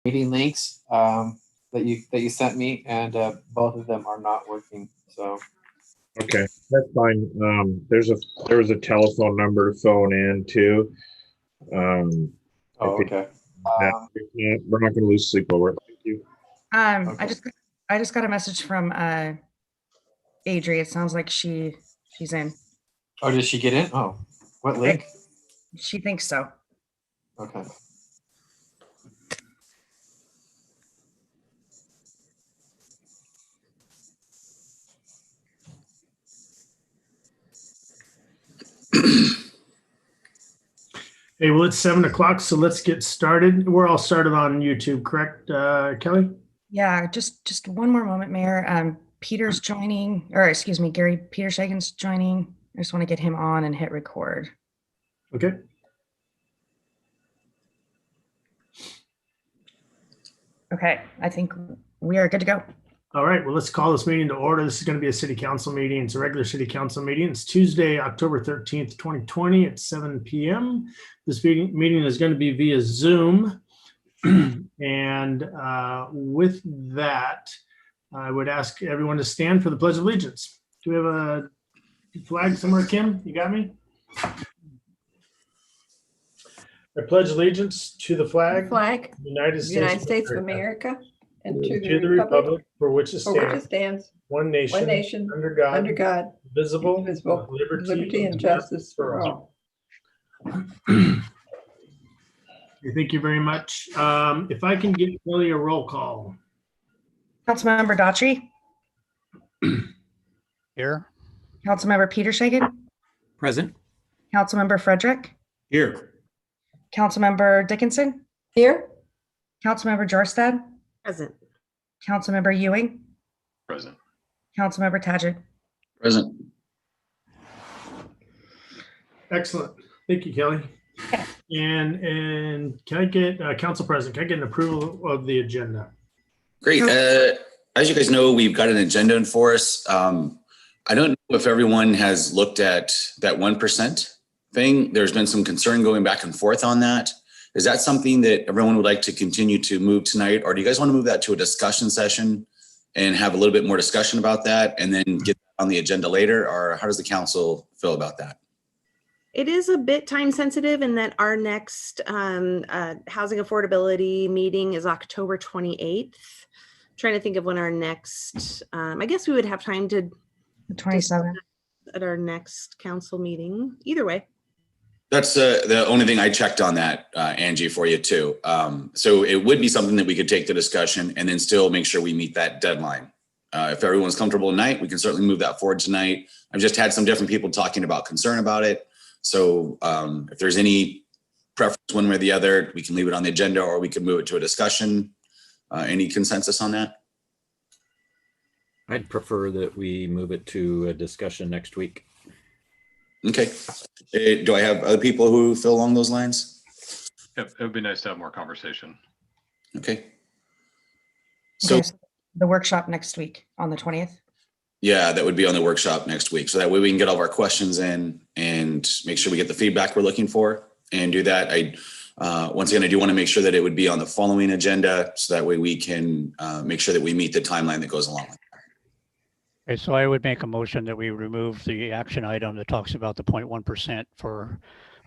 meeting links that you sent me, and both of them are not working. So Okay, that's fine. There was a telephone number to phone in too. okay. We're not going to lose sleep over it. Thank you. Okay. I just got a message from Adri. It sounds like she's in. Oh, did she get in? Oh, what link? She thinks so. Okay. Hey, well, it's 7 o'clock, so let's get started. We're all started on YouTube, correct, Kelly? Yeah, just one more moment, Mayor. Peter's joining, or excuse me, Gary Petershagen's joining. I just want to get him on and hit record. Okay. Okay, I think we are good to go. All right, well, let's call this meeting to order. This is going to be a city council meeting. It's a regular city council meeting. It's Tuesday, October 13th, 2020 at 7 p.m. This meeting is going to be via Zoom. And with that, I would ask everyone to stand for the Pledge of Allegiance. Do we have a flag somewhere, Kim? You got me? I pledge allegiance to the flag, United States of America, and to the republic for which it stands, one nation, under God, visible, with liberty and justice for all. Thank you very much. If I can get Kelly a roll call. Councilmember Daughtry. Here. Councilmember Petershagen. Present. Councilmember Frederick. Here. Councilmember Dickinson. Here. Councilmember Jorstad. Present. Councilmember Ewing. Present. Councilmember Tadgett. Present. Excellent. Thank you, Kelly. And can I get Council President, can I get an approval of the agenda? Great. As you guys know, we've got an agenda in for us. I don't know if everyone has looked at that 1% thing. There's been some concern going back and forth on that. Is that something that everyone would like to continue to move tonight? Or do you guys want to move that to a discussion session and have a little bit more discussion about that and then get on the agenda later? Or how does the council feel about that? It is a bit time sensitive in that our next housing affordability meeting is October 28th. Trying to think of when our next, I guess we would have time to The 27th. At our next council meeting. Either way. That's the only thing I checked on that, Angie, for you too. So it would be something that we could take the discussion and then still make sure we meet that deadline. If everyone's comfortable tonight, we can certainly move that forward tonight. I've just had some different people talking about concern about it. So if there's any preference one way or the other, we can leave it on the agenda or we can move it to a discussion. Any consensus on that? I'd prefer that we move it to a discussion next week. Okay. Do I have other people who feel along those lines? It would be nice to have more conversation. Okay. So the workshop next week on the 20th. Yeah, that would be on the workshop next week. So that way we can get all of our questions in and make sure we get the feedback we're looking for and do that. Once again, I do want to make sure that it would be on the following agenda. So that way we can make sure that we meet the timeline that goes along with that. Okay, so I would make a motion that we remove the action item that talks about the 0.1% for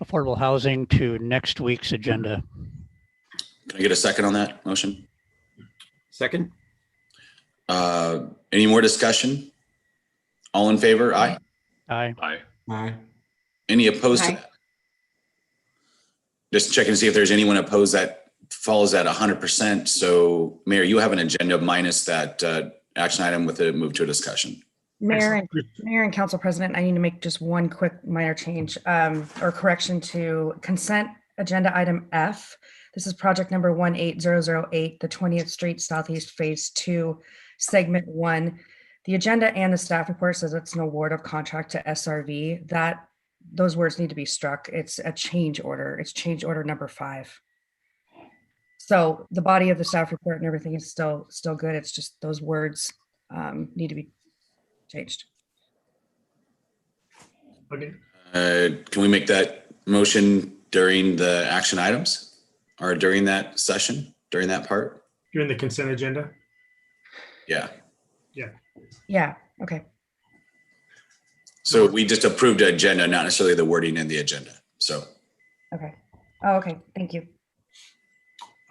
affordable housing to next week's agenda. Can I get a second on that motion? Second. Any more discussion? All in favor? Aye. Aye. Aye. Aye. Any opposed to that? Just checking to see if there's anyone opposed that follows at 100%. So Mayor, you have an agenda minus that action item with a move to a discussion. Mayor and Council President, I need to make just one quick minor change or correction to consent agenda item F. This is project number 18008, the 20th Street Southeast Phase 2, Segment 1. The agenda and the staff report says it's an award of contract to SRV. Those words need to be struck. It's a change order. It's change order number 5. So the body of the staff report and everything is still good. It's just those words need to be changed. Okay. Can we make that motion during the action items or during that session? during that part. During the consent agenda? Yeah. Yeah, okay. So we just approved the agenda, not necessarily the wording in the agenda. So Okay. Oh, okay. Thank you.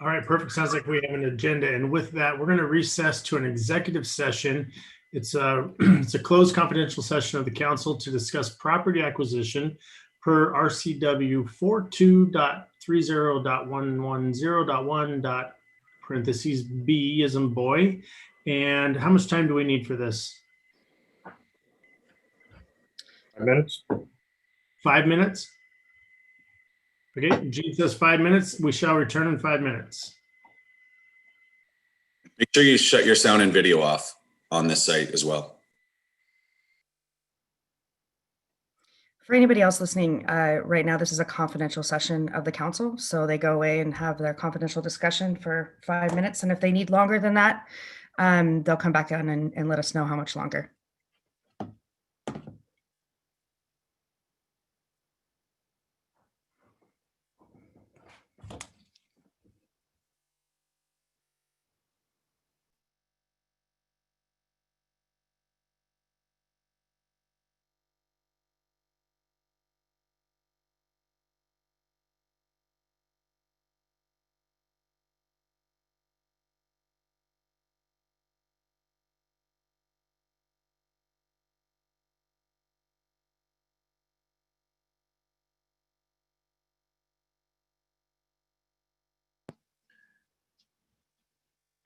All right, perfect. Sounds like we have an agenda. And with that, we're going to recess to an executive session. It's a, it's a closed confidential session of the council to discuss property acquisition per RCW 42.30.110.1 parentheses B as in boy. And how much time do we need for this? 5 minutes? 5 minutes? Okay, Gene says 5 minutes. We shall return in 5 minutes. make sure you shut your sound and video off on this site as well. For anybody else listening, right now, this is a confidential session of the council. So they go away and have their confidential discussion for 5 minutes. And if they need longer than that, they'll come back on and let us know how much longer.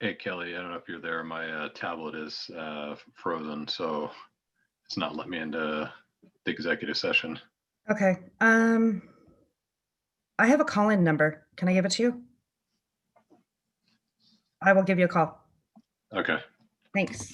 Hey, Kelly, I don't know if you're there. My tablet is frozen, so it's not letting me into the executive session. Okay. I have a call-in number. Can I give it to you? I will give you a call. Okay. Thanks.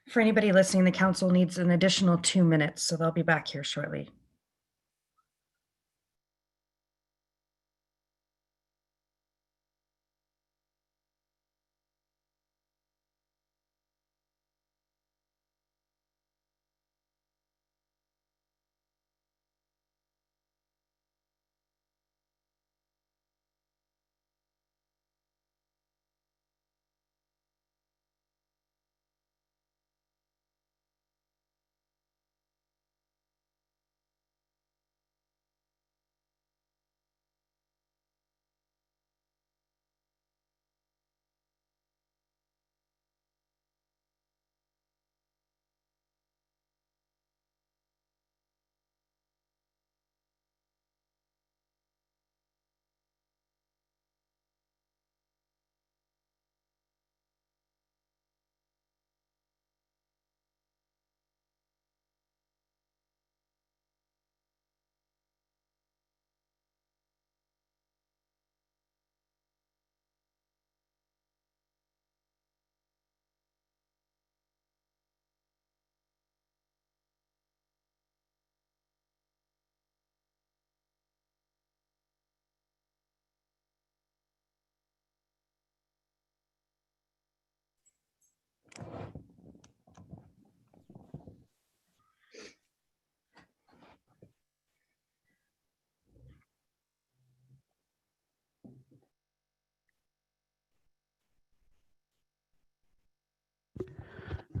For anybody listening, the council needs an additional 2 minutes, so they'll be back here shortly.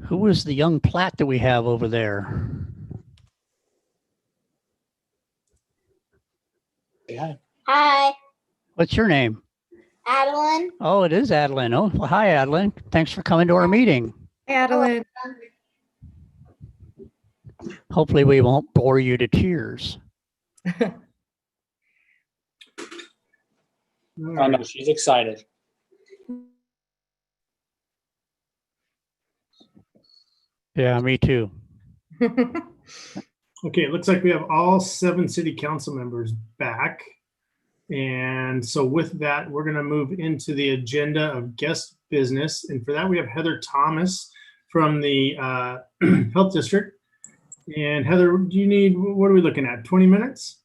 Who is the young plat that we have over there? Hi, What's your name? Adeline. Oh, it is Adeline. Oh, well, hi, Adeline. Thanks for coming to our meeting. Adeline. Hopefully we won't bore you to tears. All Oh right. no, she's excited. Yeah, me too. Okay, it looks like we have all 7 city council members back. And so with that, we're going to move into the agenda of guest business. And for that, we have Heather Thomas from the Health District. And Heather, do you need, what are we looking at, 20 minutes?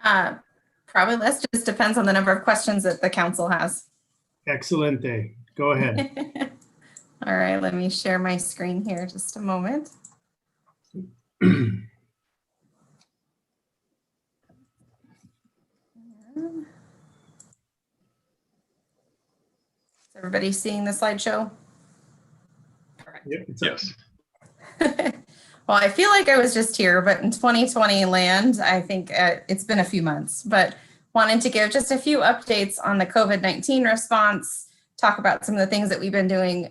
Probably less, just depends on the number of questions that the council has. Excelente. Go ahead. All right, let me share my screen here just a moment. Is everybody seeing the slideshow? Yep, it's up. Yes. Well, I feel like I was just here, but in 2020 land, I think it's been a few months, but wanted to give just a few updates on the COVID-19 response, talk about some of the things that we've been doing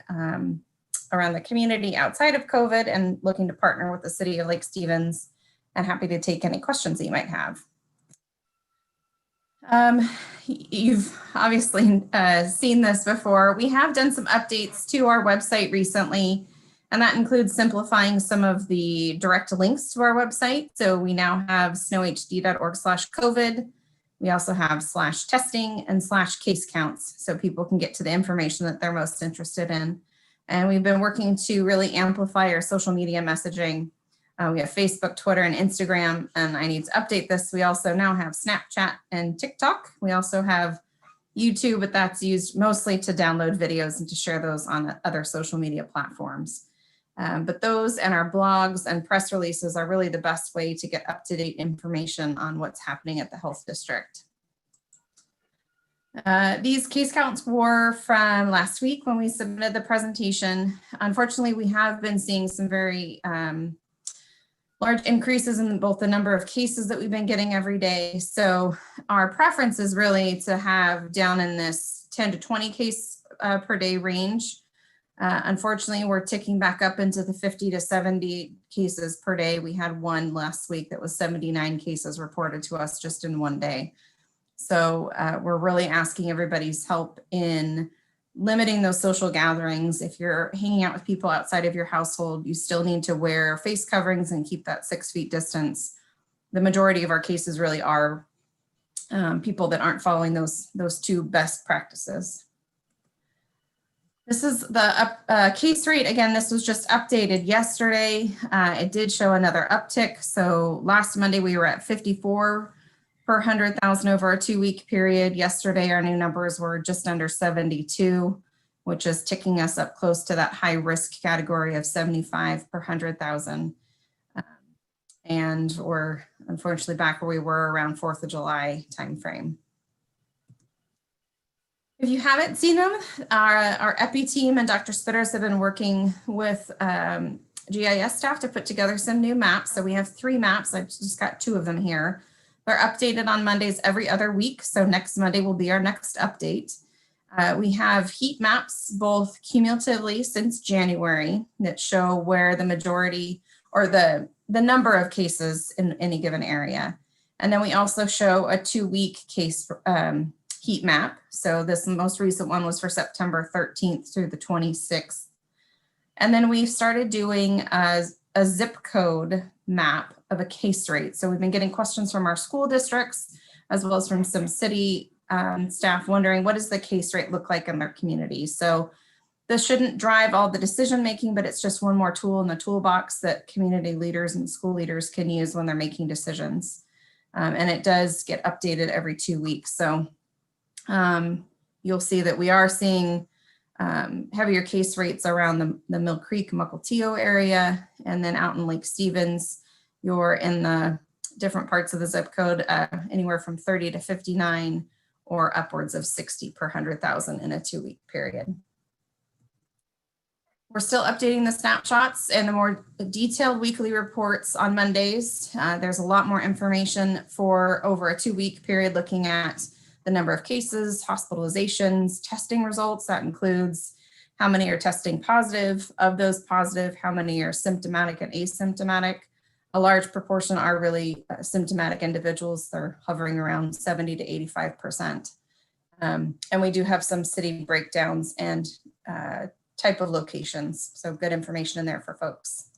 around the community outside of COVID, and looking to partner with the city of Lake Stevens, and happy to take any questions that you might have. You've obviously seen this before. We have done some updates to our website recently, and that includes simplifying some of the direct links to our website. So we now have snowhd.org/COVID. We also have /testing and /case counts, so people can get to the information that they're most interested in. And we've been working to really amplify our social media messaging. We have Facebook, Twitter, and Instagram, and I need to update this. We also now have Snapchat and TikTok. We also have YouTube, but that's used mostly to download videos and to share those on other social media platforms. But those and our blogs and press releases are really the best way to get up-to-date information on what's happening at the health district. These case counts were from last week when we submitted the presentation. Unfortunately, we have been seeing some very large increases in both the number of cases that we've been getting every day. So our preference is really to have down in this 10 to 20 case per day range. Unfortunately, we're ticking back up into the 50 to 70 cases per day. We had one last week that was 79 cases reported to us just in one day. So we're really asking everybody's help in limiting those social gatherings. If you're hanging out with people outside of your household, you still need to wear face coverings and keep that 6 feet distance. The majority of our cases really are people that aren't following those two best practices. This is the case rate. Again, this was just updated yesterday. It did show another uptick. So last Monday we were at 54 per 100,000 over a 2-week period. Yesterday our new numbers were just under 72, which is ticking us up close to that high risk category of 75 per 100,000. And we're unfortunately back where we were around 4th of July timeframe. If you haven't seen them, our EPI team and Dr. Spitters have been working with GIS staff to put together some new maps. So we have 3 maps. I've just got 2 of them here. They're updated on Mondays every other week. So next Monday will be our next update. We have heat maps, both cumulatively since January, that show where the majority or the number of cases in any given area. And then we also show a 2-week case heat map. So this most recent one was for September 13th through the 26th. And then we've started doing a zip code map of a case rate. So we've been getting questions from our school districts, as well as from some city staff wondering, what does the case rate look like in their community? So this shouldn't drive all the decision making, but it's just one more tool in the toolbox that community leaders and school leaders can use when they're making decisions. And it does get updated every 2 weeks. So you'll see that we are seeing heavier case rates around the Mill Creek, Mukilteo area, and then out in Lake Stevens, you're in the different parts of the zip code, anywhere from 30 to 59 or upwards of 60 per 100,000 in a 2-week period. We're still updating the snapshots and the more detailed weekly reports on Mondays. There's a lot more information for over a 2-week period, looking at the number of cases, hospitalizations, testing results. That includes how many are testing positive. Of those positive, how many are symptomatic and asymptomatic. A large proportion are really symptomatic individuals. They're hovering around 70 to 85%. And we do have some city breakdowns and type of locations. So good information in there for folks.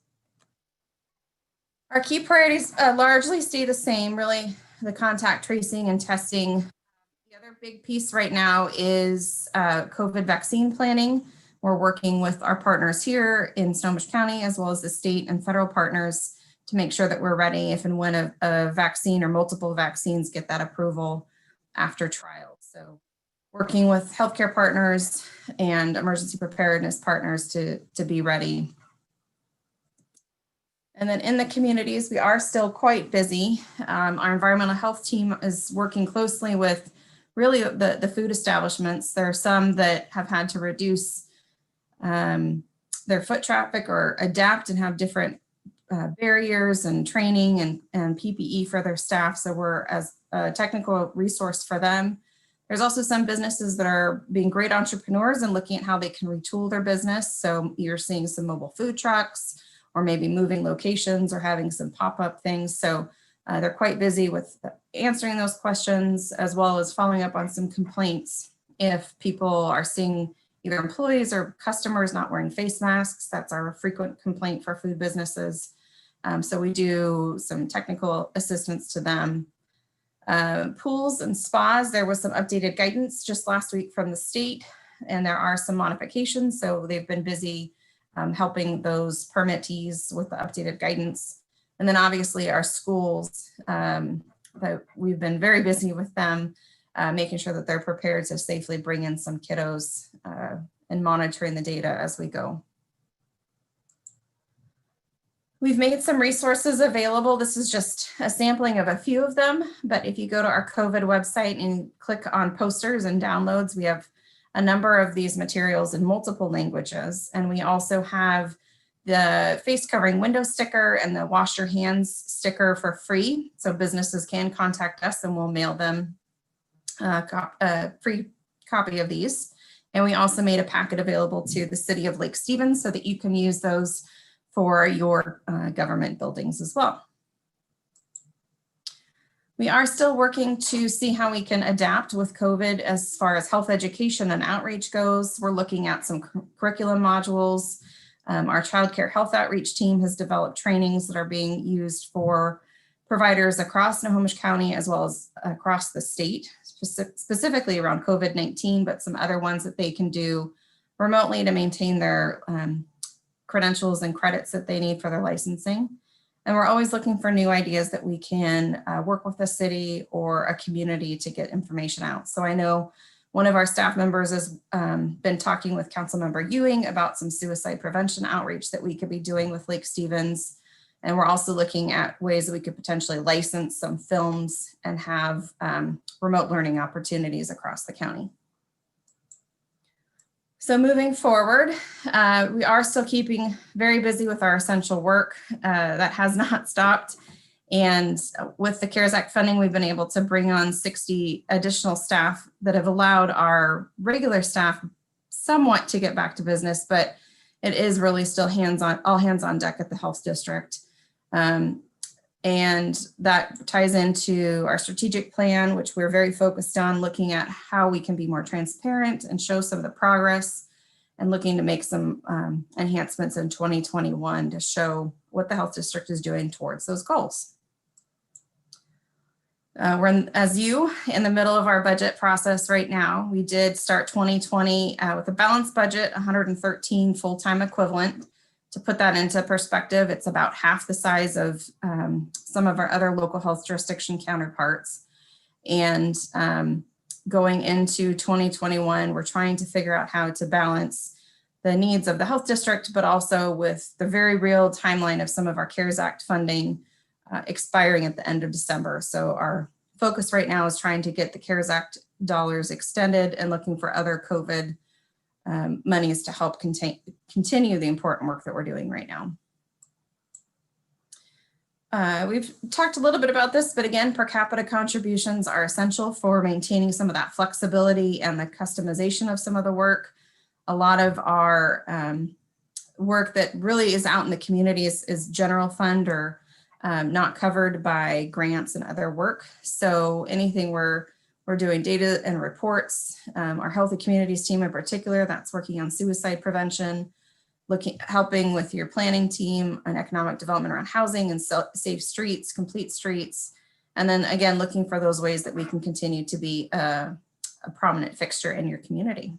Our key priorities largely stay the same, really the contact tracing and testing. The other big piece right now is COVID vaccine planning. We're working with our partners here in Snohomish County, as well as the state and federal partners, to make sure that we're ready if and when a vaccine or multiple vaccines get that approval after trial. So working with healthcare partners and emergency preparedness partners to be ready. And then in the communities, we are still quite busy. Our environmental health team is working closely with really the food establishments. There are some that have had to reduce their foot traffic or adapt and have different barriers and training and PPE for their staff. So we're as a technical resource for them. There's also some businesses that are being great entrepreneurs and looking at how they can retool their business. So you're seeing some mobile food trucks, or maybe moving locations or having some pop-up things. So they're quite busy with answering those questions, as well as following up on some complaints. If people are seeing either employees or customers not wearing face masks, that's our frequent complaint for food businesses. So we do some technical assistance to them. Pools and spas, there was some updated guidance just last week from the state, and there are some modifications. So they've been busy helping those permittees with the updated guidance. And then obviously our schools, that we've been very busy with them, making sure that they're prepared to safely bring in some kiddos and monitoring the data as we go. We've made some resources available. This is just a sampling of a few of them, but if you go to our COVID website and click on posters and downloads, we have a number of these materials in multiple languages. And we also have the face covering window sticker and the wash your hands sticker for free. So businesses can contact us and we'll mail them a free copy of these. And we also made a packet available to the city of Lake Stevens so that you can use those for your government buildings as well. We are still working to see how we can adapt with COVID as far as health education and outreach goes. We're looking at some curriculum modules. Our child care health outreach team has developed trainings that are being used for providers across Snohomish County as well as across the state, specifically around COVID-19, but some other ones that they can do remotely to maintain their credentials and credits that they need for their licensing. And we're always looking for new ideas that we can work with the city or a community to get information out. So I know one of our staff members has been talking with Councilmember Ewing about some suicide prevention outreach that we could be doing with Lake Stevens. And we're also looking at ways that we could potentially license some films and have remote learning opportunities across the county. So moving forward, we are still keeping very busy with our essential work. That has not stopped. And with the CARES Act funding, we've been able to bring on 60 additional staff that have allowed our regular staff somewhat to get back to business, but it is really still all hands on deck at the health district. And that ties into our strategic plan, which we're very focused on looking at how we can be more transparent and show some of the progress, and looking to make some enhancements in 2021 to show what the health district is doing towards those goals. We're in the middle of our budget process right now. We did start 2020 with a balanced budget, 113 full-time equivalent. To put that into perspective, it's about half the size of some of our other local health jurisdiction counterparts. And going into 2021, we're trying to figure out how to balance the needs of the health district, but also with the very real timeline of some of our CARES Act funding expiring at the end of December. So our focus right now is trying to get the CARES Act dollars extended and looking for other COVID monies to help continue the important work that we're doing right now. We've talked a little bit about this, but again, per capita contributions are essential for maintaining some of that flexibility and the customization of some of the work. A lot of our work that really is out in the community is general fund or not covered by grants and other work. So anything we're doing data and reports. Our Healthy Communities team in particular, that's working on suicide prevention, helping with your planning team and economic development around housing and safe streets, complete streets. And then again, looking for those ways that we can continue to be a prominent fixture in your community.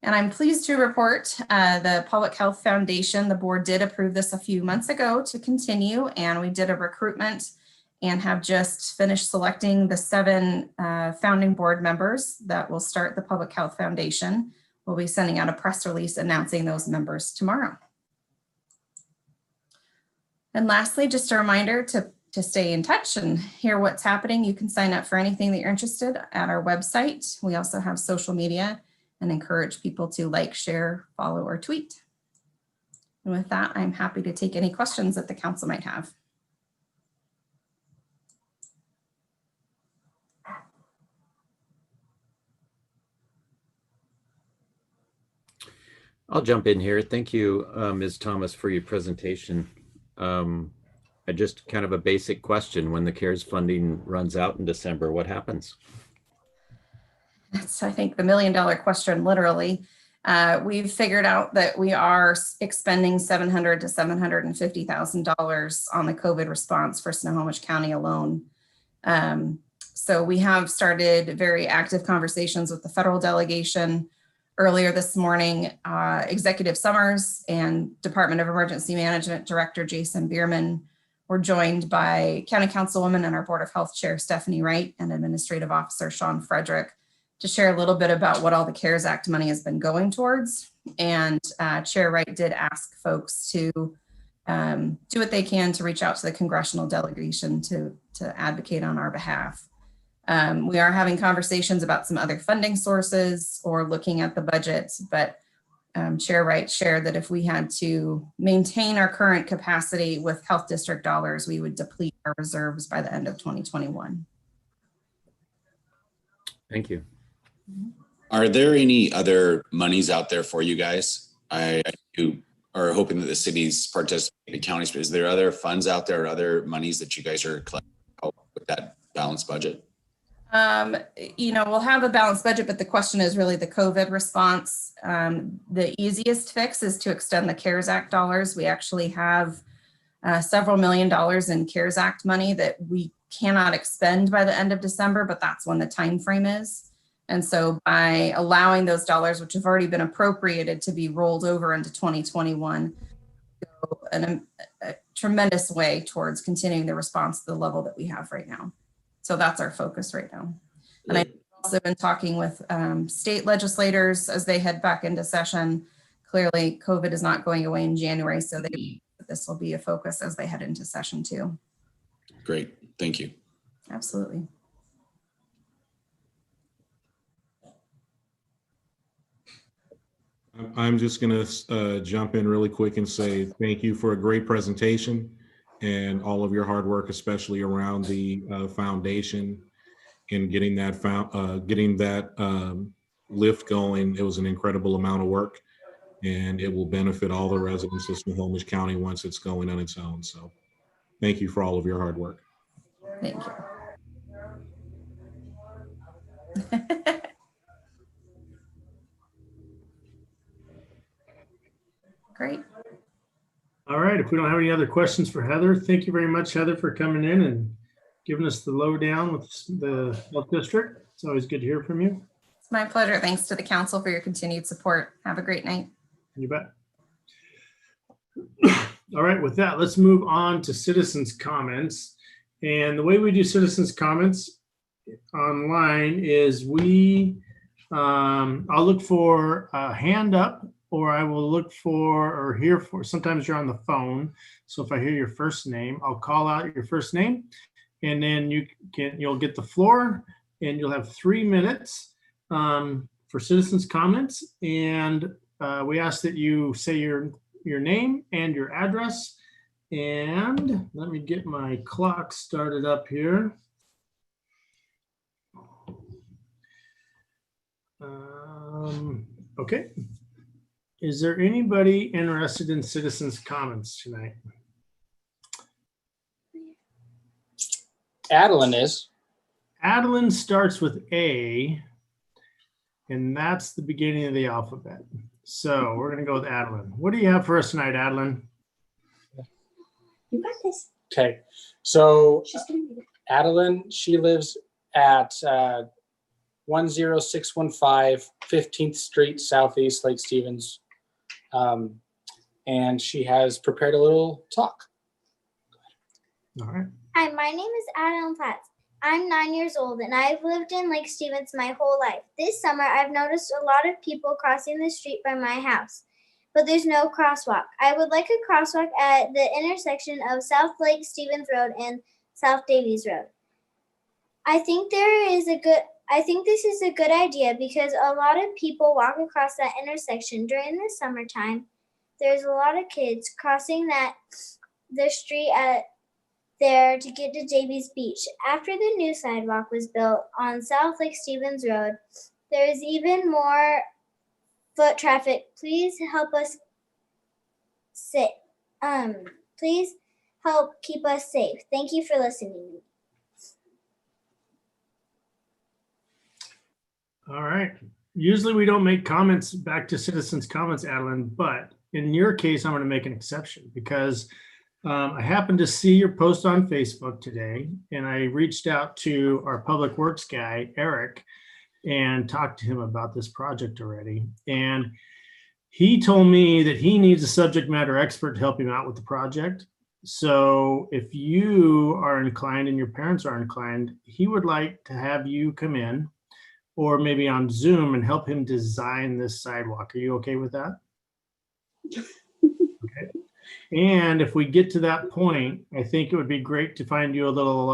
And I'm pleased to report the Public Health Foundation, the board did approve this a few months ago to continue, and we did a recruitment and have just finished selecting the 7 founding board members that will start the Public Health Foundation. We'll be sending out a press release announcing those members tomorrow. And lastly, just a reminder to stay in touch and hear what's happening. You can sign up for anything that you're interested at our website. We also have social media and encourage people to like, share, follow, or tweet. And with that, I'm happy to take any questions that the council might have. I'll jump in here. Thank you, Ms. Thomas, for your presentation. Just kind of a basic question. When the CARES funding runs out in December, what happens? That's, I think, the $1 million question, literally. We've figured out that we are expending $700,000 to $750,000 on the COVID response for Snohomish County alone. So we have started very active conversations with the federal delegation. Earlier this morning, Executive Summers and Department of Emergency Management Director Jason Bierman were joined by County Councilwoman and our Board of Health Chair Stephanie Wright and Administrative Officer Sean Frederick to share a little bit about what all the CARES Act money has been going towards. And Chair Wright did ask folks to do what they can to reach out to the congressional delegation to advocate on our behalf. We are having conversations about some other funding sources or looking at the budget, but Chair Wright shared that if we had to maintain our current capacity with health district dollars, we would deplete our reserves by the end of 2021. Thank you. Are there any other monies out there for you guys? I are hoping that the cities participate, the counties, but is there other funds out there or other monies that you guys are collecting with that balanced budget? We'll have a balanced budget, but the question is really the COVID response. The easiest fix is to extend the CARES Act dollars. We actually have several $1 million in CARES Act money that we cannot expend by the end of December, but that's when the time frame is. And so by allowing those dollars, which have already been appropriated, to be rolled over into 2021, go a tremendous way towards continuing the response to the level that we have right now. So that's our focus right now. And I've also been talking with state legislators as they head back into session. Clearly, COVID is not going away in January, so this will be a focus as they head into session too. Great, thank you. Absolutely. I'm just going to jump in really quick and say thank you for a great presentation and all of your hard work, especially around the foundation and getting that lift going. It was an incredible amount of work, and it will benefit all the residents of Snohomish County once it's going on its own. So thank you for all of your hard work. Thank you. Great. All right. If we don't have any other questions for Heather, thank you very much, Heather, for coming in and giving us the lowdown with the health district. It's always good to hear from you. It's my pleasure. Thanks to the council for your continued support. Have a great night. You bet. All right. With that, let's move on to citizens' comments. And the way we do citizens' comments online is I'll look for a hand up, or I will look for or hear for, sometimes you're on the phone. So if I hear your first name, I'll call out your first name, and then you'll get the floor, and you'll have 3 minutes for citizens' comments. And we ask that you say your name and your address. And let me get my clock started up here. Okay. Is there anybody interested in citizens' comments tonight? Adeline is. Adeline starts with A, and that's the beginning of the alphabet. So we're going to go with Adeline. What do you have for us tonight, Adeline? You got this. Okay. So She's gonna read it. Adeline, she lives at 10615 15th Street Southeast, Lake Stevens. And she has prepared a little talk. All right. Hi, my name is Adeline Platts. I'm 9 years old and I've lived in Lake Stevens my whole life. This summer, I've noticed a lot of people crossing the street by my house, but there's no crosswalk. I would like a crosswalk at the intersection of South Lake Stevens Road and South Davies Road. I think this is a good idea because a lot of people walk across that intersection during the summertime. There's a lot of kids crossing the street there to get to Davies Beach. After the new sidewalk was built on South Lake Stevens Road, there is even more foot traffic. Please help keep us safe. Thank you for listening. All right. Usually we don't make comments back to citizens' comments, Adeline, but in your case, I'm going to make an exception because I happened to see your post on Facebook today, and I reached out to our public works guy, Eric, and talked to him about this project already. And he told me that he needs a subject matter expert to help him out with the project. So if you are inclined and your parents are inclined, he would like to have you come in or maybe on Zoom and help him design this sidewalk. Are you okay with that? Okay. And if we get to that point, I think it would be great to find you a little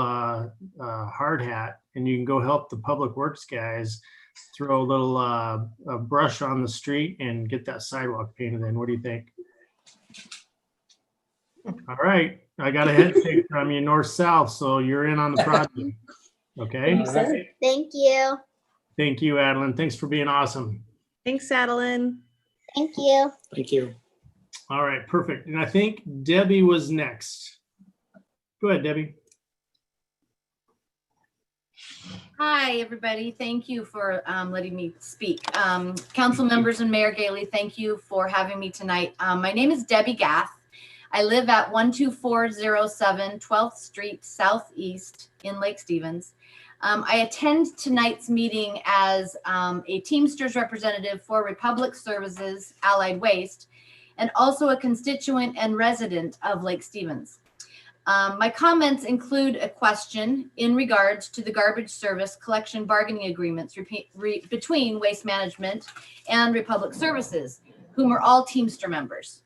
hard hat, and you can go help the public works guys throw a little brush on the street and get that sidewalk painted in. What do you think? All right, I got a head shake from you north-south, so you're in on the project. Okay. Thank you. Thank you, Adeline. Thanks for being awesome. Thanks, Adeline. Thank you. Thank you. All right, perfect. And I think Debbie was next. Go ahead, Debbie. Hi, everybody. Thank you for letting me speak. Council members and Mayor Gailey, thank you for having me tonight. My name is Debbie Gath. I live at 12407 12th Street Southeast in Lake Stevens. I attend tonight's meeting as a Teamsters representative for Republic Services Allied Waste, and also a constituent and resident of Lake Stevens. My comments include a question in regards to the garbage service collection bargaining agreements between Waste Management and Republic Services, whom are all Teamster members.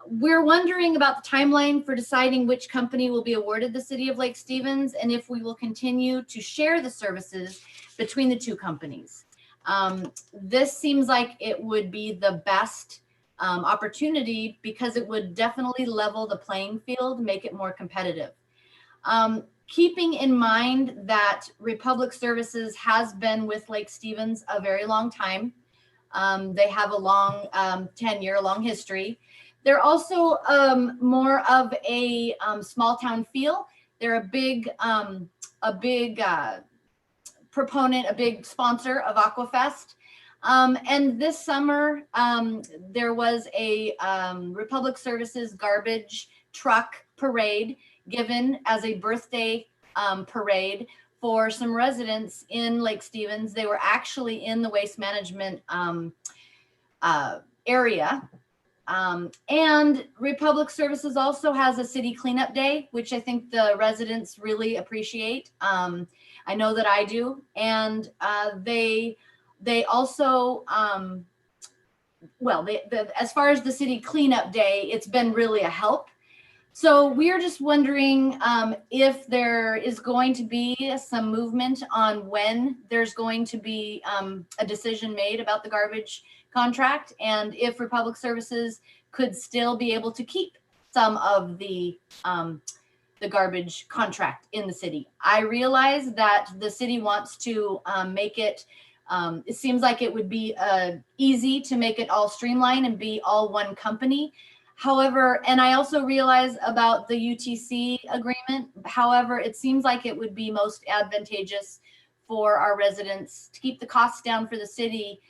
We're wondering about the timeline for deciding which company will be awarded the City of Lake Stevens, and if we will continue to share the services between the two companies. This seems like it would be the best opportunity, because it would definitely level the playing field, make it more competitive. Keeping in mind that Republic Services has been with Lake Stevens a very long time. They have a long tenure, a long history. They're also more of a small town feel. They're a big proponent, a big sponsor of Aquafest. And this summer, there was a Republic Services garbage truck parade given as a birthday parade for some residents in Lake Stevens. They were actually in the waste management area. And Republic Services also has a city cleanup day, which I think the residents really appreciate. I know that I do. And they also, as far as the city cleanup day, it's been really a help. So we're just wondering if there is going to be some movement on when there's going to be a decision made about the garbage contract, and if Republic Services could still be able to keep some of the garbage contract in the city. I realize that the city wants to make it, it seems like it would be easy to make it all streamlined and be all one company. However, and I also realize about the UTC agreement. However, it seems like it would be most advantageous for our residents to keep the costs down for the city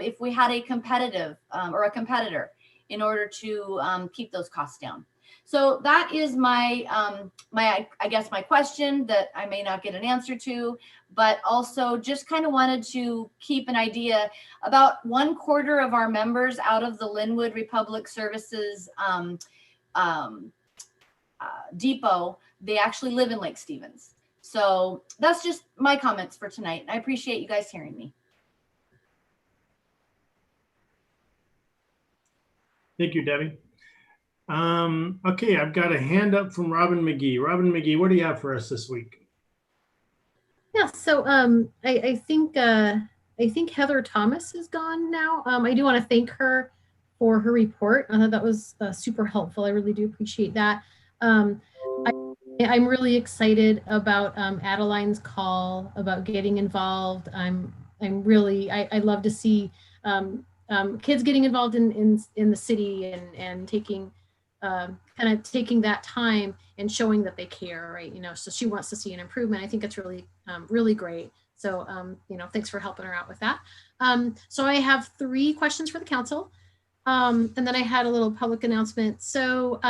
if we had a competitive or a competitor in order to keep those costs down. So that is my, I guess my question that I may not get an answer to, but also just kind of wanted to keep an idea. About 1/4 of our members out of the Linwood Republic Services depot, they actually live in Lake Stevens. So that's just my comments for tonight. I appreciate you guys hearing me. Thank you, Debbie. Okay, I've got a hand up from Robin McGee. Robin McGee, what do you have for us this week? Yeah, so I think Heather Thomas is gone now. I do want to thank her for her report. I thought that was super helpful. I really do appreciate that. I'm really excited about Adeline's call about getting involved. I love to see kids getting involved in the city and taking kind of taking that time and showing that they care, right? So she wants to see an improvement. I think it's really, really great. So, thanks for helping her out with that. So I have 3 questions for the council. And then I had a little public announcement. So,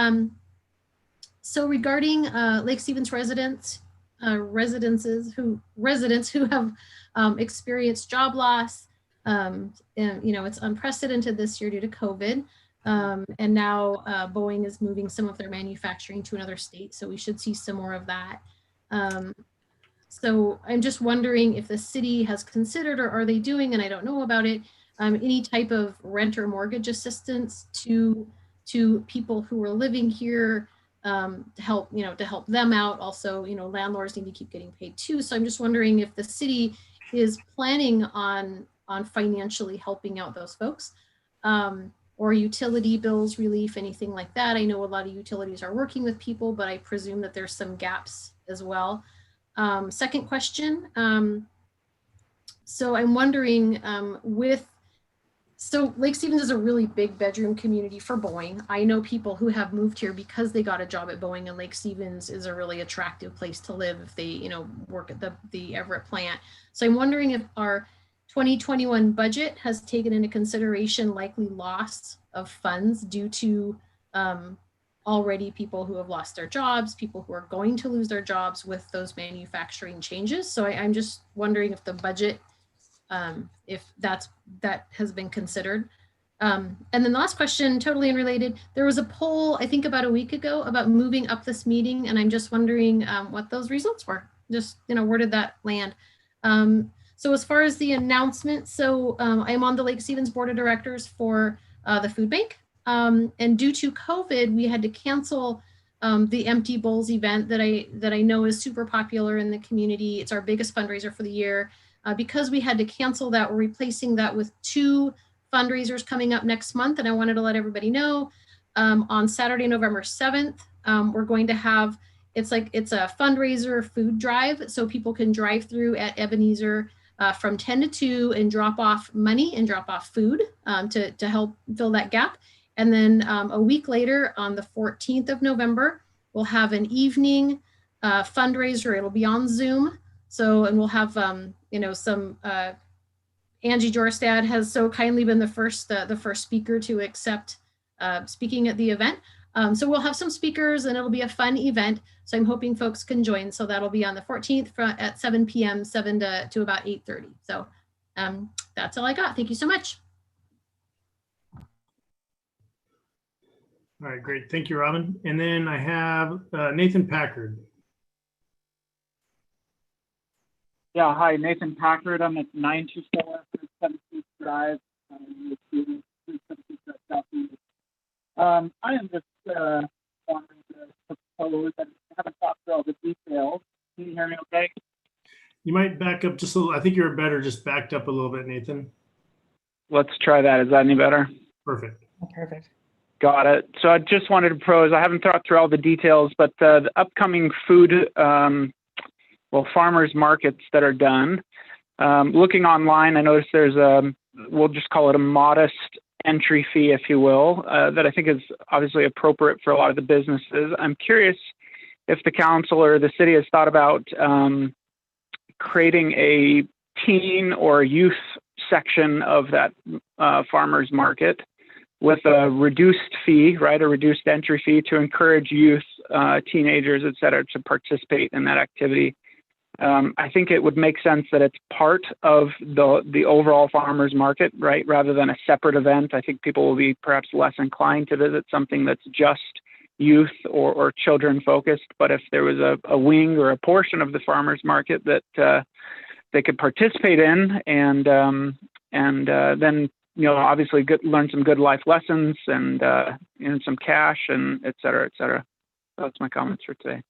regarding Lake Stevens residents who have experienced job loss, and it's unprecedented this year due to COVID. And now Boeing is moving some of their manufacturing to another state, so we should see some more of that. So I'm just wondering if the city has considered, or are they doing, and I don't know about it, any type of rent or mortgage assistance to people who are living here to help them out. Also, landlords need to keep getting paid too. So I'm just wondering if the city is planning on financially helping out those folks. Or utility bills relief, anything like that. I know a lot of utilities are working with people, but I presume that there's some gaps as well. Second question. So I'm wondering so Lake Stevens is a really big bedroom community for Boeing. I know people who have moved here because they got a job at Boeing, and Lake Stevens is a really attractive place to live if they, work at the Everett plant. So I'm wondering if our 2021 budget has taken into consideration likely loss of funds due to already people who have lost their jobs, people who are going to lose their jobs with those manufacturing changes. So I'm just wondering if the budget, if that has been considered. And then the last question, totally unrelated, there was a poll, I think about a week ago, about moving up this meeting, and I'm just wondering what those results were. Just, where did that land? So as far as the announcement, so I'm on the Lake Stevens Board of Directors for the food bank. And due to COVID, we had to cancel the Empty Bowls event that I know is super popular in the community. It's our biggest fundraiser for the year. Because we had to cancel that, we're replacing that with 2 fundraisers coming up next month. And I wanted to let everybody know on Saturday, November 7th, we're going to have, it's a fundraiser food drive. So people can drive through at Ebenezer from 10 to 2 and drop off money and drop off food to help fill that gap. And then a week later, on the 14th of November, we'll have an evening fundraiser. It'll be on Zoom. So, and we'll have, some, Angie Jorstad has so kindly been the first speaker to accept speaking at the event. So we'll have some speakers and it'll be a fun event. So I'm hoping folks can join. So that'll be on the 14th at 7 p.m., 7 to about 8:30. So that's all I got. Thank you so much. All right, great. Thank you, Robin. And then I have Nathan Packard. Yeah, hi, Nathan Packard. I'm at 924 17th Drive. I am just wanting to propose, I haven't talked through all the details. Can you hear me okay? You might back up just a little. I think you're better just backed up a little bit, Nathan. Let's try that. Is that any better? Perfect. Perfect. Got it. So I just wanted to propose, I haven't thought through all the details, but the upcoming food, farmers markets that are done. Looking online, I noticed there's we'll just call it a modest entry fee, if you will, that I think is obviously appropriate for a lot of the businesses. I'm curious if the council or the city has thought about creating a teen or youth section of that farmers market with a reduced fee, right? A reduced entry fee to encourage youth, teenagers, et cetera, to participate in that activity. I think it would make sense that it's part of the overall farmers market, right? Rather than a separate event. I think people will be perhaps less inclined to visit something that's just youth or children focused. But if there was a wing or a portion of the farmers market that they could participate in and then, obviously learn some good life lessons and some cash and et cetera, et cetera. That's my comments for today.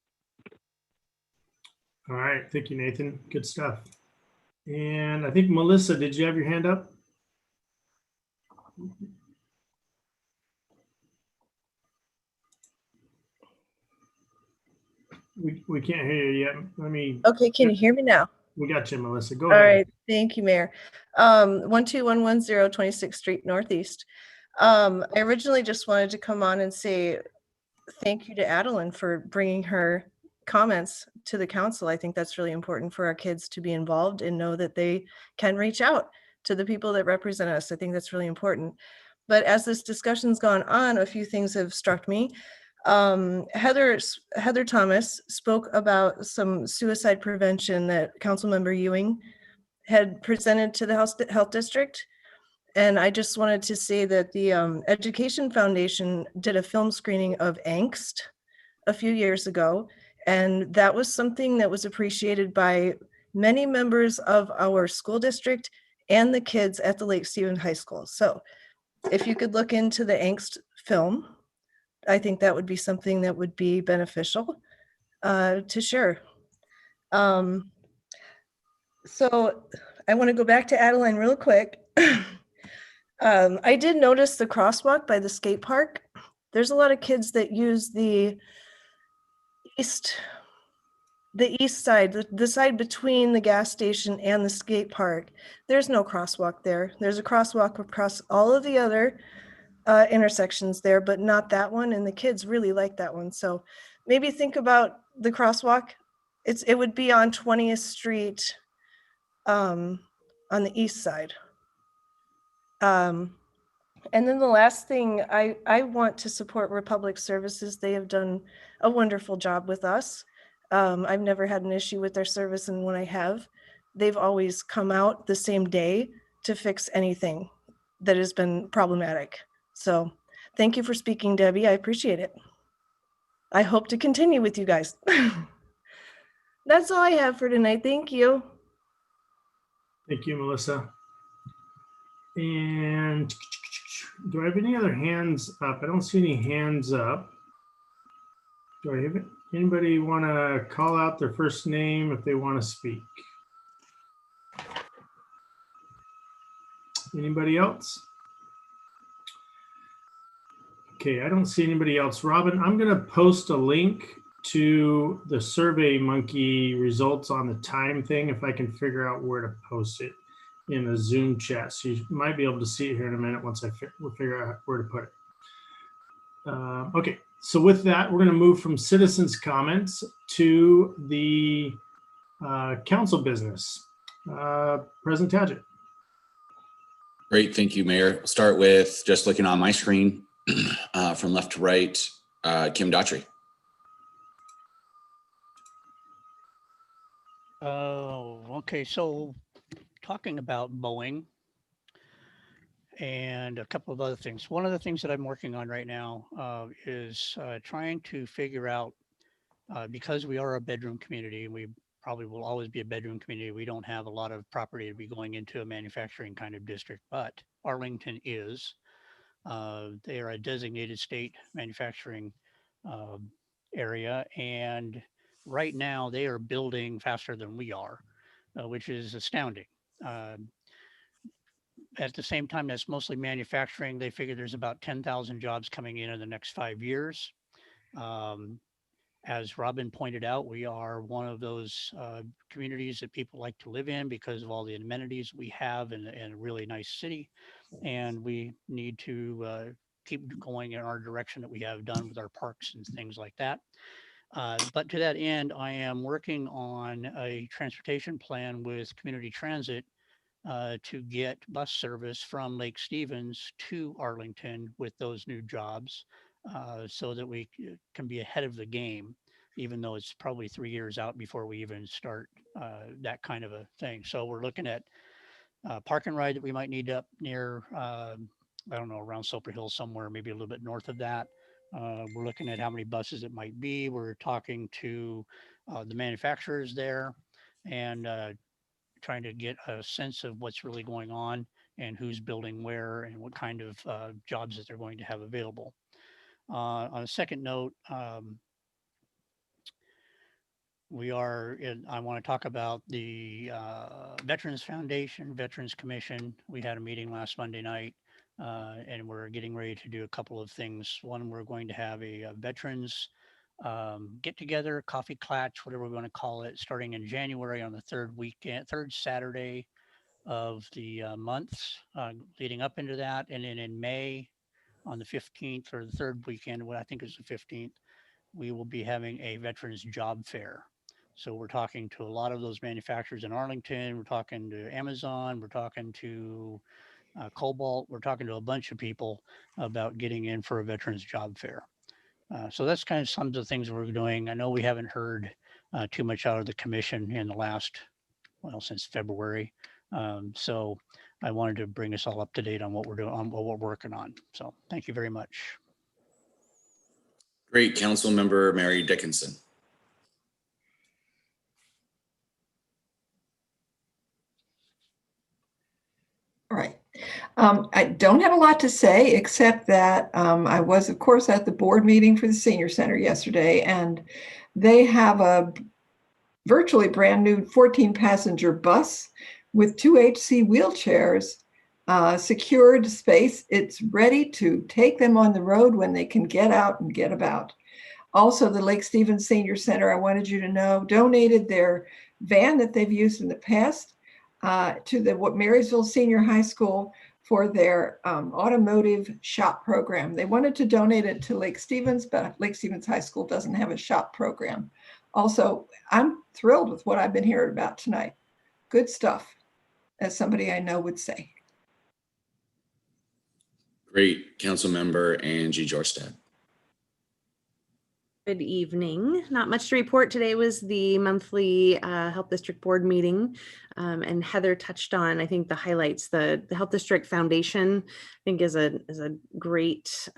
All right. Thank you, Nathan. Good stuff. And I think, Melissa, did you have your hand up? We can't hear you yet. Okay, can you hear me now? We got you, Melissa. Go All ahead. right, thank you, Mayor. 12110 26th Street Northeast. I originally just wanted to come on and say thank you to Adeline for bringing her comments to the council. I think that's really important for our kids to be involved and know that they can reach out to the people that represent us. I think that's really important. But as this discussion's gone on, a few things have struck me. Heather Thomas spoke about some suicide prevention that Councilmember Ewing had presented to the Health District. And I just wanted to say that the Education Foundation did a film screening of Angst a few years ago. And that was something that was appreciated by many members of our school district and the kids at the Lake Stevens High School. So if you could look into the Angst film, I think that would be something that would be beneficial to share. So I want to go back to Adeline real quick. I did notice the crosswalk by the skate park. There's a lot of kids that use the east side, the side between the gas station and the skate park. There's no crosswalk there. There's a crosswalk across all of the other intersections there, but not that one. And the kids really like that one. So maybe think about the crosswalk. It would be on 20th Street on the east side. And then the last thing, I want to support Republic Services. They have done a wonderful job with us. I've never had an issue with their service, and when I have, they've always come out the same day to fix anything that has been problematic. So thank you for speaking, Debbie. I appreciate it. I hope to continue with you guys. That's all I have for tonight. Thank you. Thank you, Melissa. And do I have any other hands up? I don't see any hands up. Do I have anybody want to call out their first name if they want to speak? Anybody else? Okay, I don't see anybody else. Robin, I'm going to post a link to the Survey Monkey results on the time thing if I can figure out where to post it in a Zoom chat. So you might be able to see it here in a minute once I figure out where to put it. Okay, so with that, we're going to move from citizens' comments to the council business. President Tadgett. Great, thank you, Mayor. I'll start with just looking on my screen from left to right, Kim Daughtry. Oh, okay. So talking about Boeing and a couple of other things. One of the things that I'm working on right now is trying to figure out, because we are a bedroom community, and we probably will always be a bedroom community, we don't have a lot of property to be going into a manufacturing kind of district, but Arlington is. They are a designated state manufacturing area, and right now they are building faster than we are, which is astounding. At the same time, that's mostly manufacturing. They figure there's about 10,000 jobs coming in the next 5 years. As Robin pointed out, we are one of those communities that people like to live in because of all the amenities we have in a really nice city. And we need to keep going in our direction that we have done with our parks and things like that. But to that end, I am working on a transportation plan with community transit to get bus service from Lake Stevens to Arlington with those new jobs, so that we can be ahead of the game, even though it's probably 3 years out before we even start that kind of a thing. So we're looking at park and ride that we might need up near, I don't know, around Soper Hill somewhere, maybe a little bit north of that. We're looking at how many buses it might be. We're talking to the manufacturers there and trying to get a sense of what's really going on and who's building where and what kind of jobs that they're going to have available. On a second note, I want to talk about the Veterans Foundation, Veterans Commission. We had a meeting last Monday night, and we're getting ready to do a couple of things. One, we're going to have a veterans get together, coffee clatch, whatever we want to call it, starting in January on the third Saturday of the month, leading up into that. And then in May on the 15th, or the third weekend, what I think is the 15th, we will be having a veterans job fair. So we're talking to a lot of those manufacturers in Arlington. We're talking to Amazon. We're talking to Cobalt. We're talking to a bunch of people about getting in for a veterans job fair. So that's kind of some of the things we're doing. I know we haven't heard too much out of the commission in the last, since February. So I wanted to bring us all up to date on what we're doing, on what we're working on. So thank you very much. Great, Council Member Mary Dickinson. All right. I don't have a lot to say, except that I was, of course, at the board meeting for the senior center yesterday, and they have a virtually brand new 14-passenger bus with 2 HC wheelchairs, secured space. It's ready to take them on the road when they can get out and get about. Also, the Lake Stevens Senior Center, I wanted you to know, donated their van that they've used in the past to the Marysville Senior High School for their automotive shop program. They wanted to donate it to Lake Stevens, but Lake Stevens High School doesn't have a shop program. Also, I'm thrilled with what I've been hearing about tonight. Good stuff, as somebody I know would say. Great. Councilmember Angie Jorstad. Good evening. Not much to report. Today was the monthly Health District Board meeting, and Heather touched on, I think, the highlights. The Health District Foundation, I think, is a great,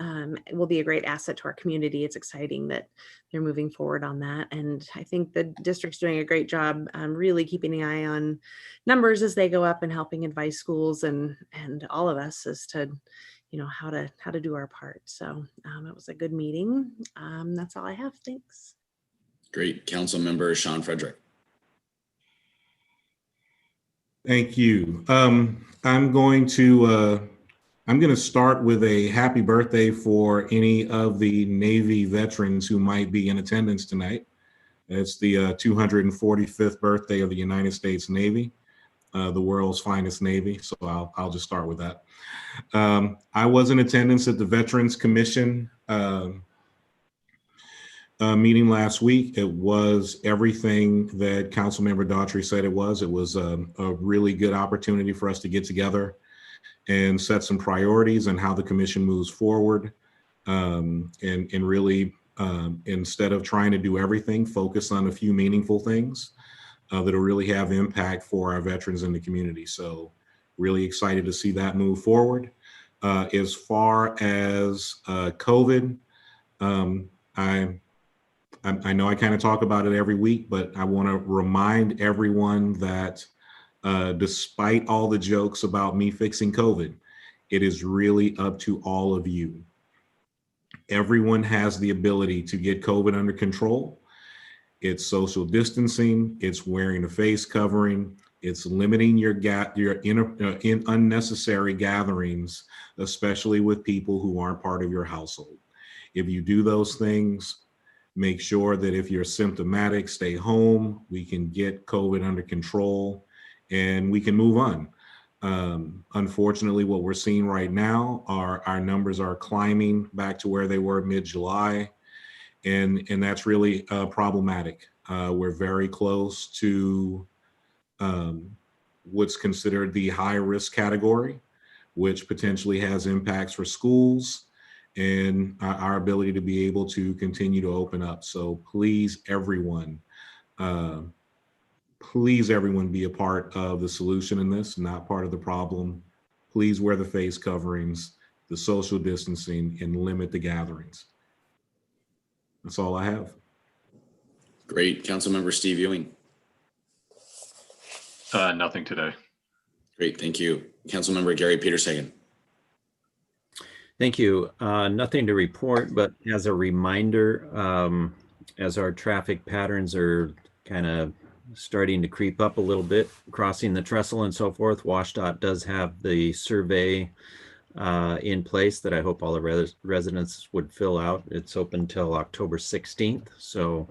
will be a great asset to our community. It's exciting that they're moving forward on that, and I think the district's doing a great job, really keeping an eye on numbers as they go up and helping advise schools and all of us as to how to do our part. So it was a good meeting. That's all I have. Thanks. Great. Councilmember Sean Frederick. Thank you. I'm going to start with a happy birthday for any of the Navy veterans who might be in attendance tonight. It's the 245th birthday of the United States Navy, the world's finest Navy. So I'll just start with that. I was in attendance at the Veterans Commission meeting last week. It was everything that Councilmember Daughtry said it was. It was a really good opportunity for us to get together and set some priorities and how the commission moves forward, and really, instead of trying to do everything, focus on a few meaningful things that'll really have impact for our veterans in the community. So really excited to see that move forward. As far as COVID, I know I kind of talk about it every week, but I want to remind everyone that despite all the jokes about me fixing COVID, it is really up to all of you. Everyone has the ability to get COVID under control. It's social distancing, it's wearing a face covering, it's limiting your unnecessary gatherings, especially with people who aren't part of your household. If you do those things, make sure that if you're symptomatic, stay home. We can get COVID under control and we can move on. Unfortunately, what we're seeing right now are our numbers are climbing back to where they were mid-July. And that's really problematic. We're very close to what's considered the high risk category, which potentially has impacts for schools and our ability to be able to continue to open up. So please, everyone be a part of the solution in this, not part of the problem. Please wear the face coverings, the social distancing, and limit the gatherings. That's all I have. Great. Councilmember Steve Ewing. Nothing today. Great. Thank you. Councilmember Gary Peterson. Thank you. Nothing to report, but as a reminder, as our traffic patterns are kind of starting to creep up a little bit, crossing the trestle and so forth, WashDOT does have the survey in place that I hope all the residents would fill out. It's open till October 16th. So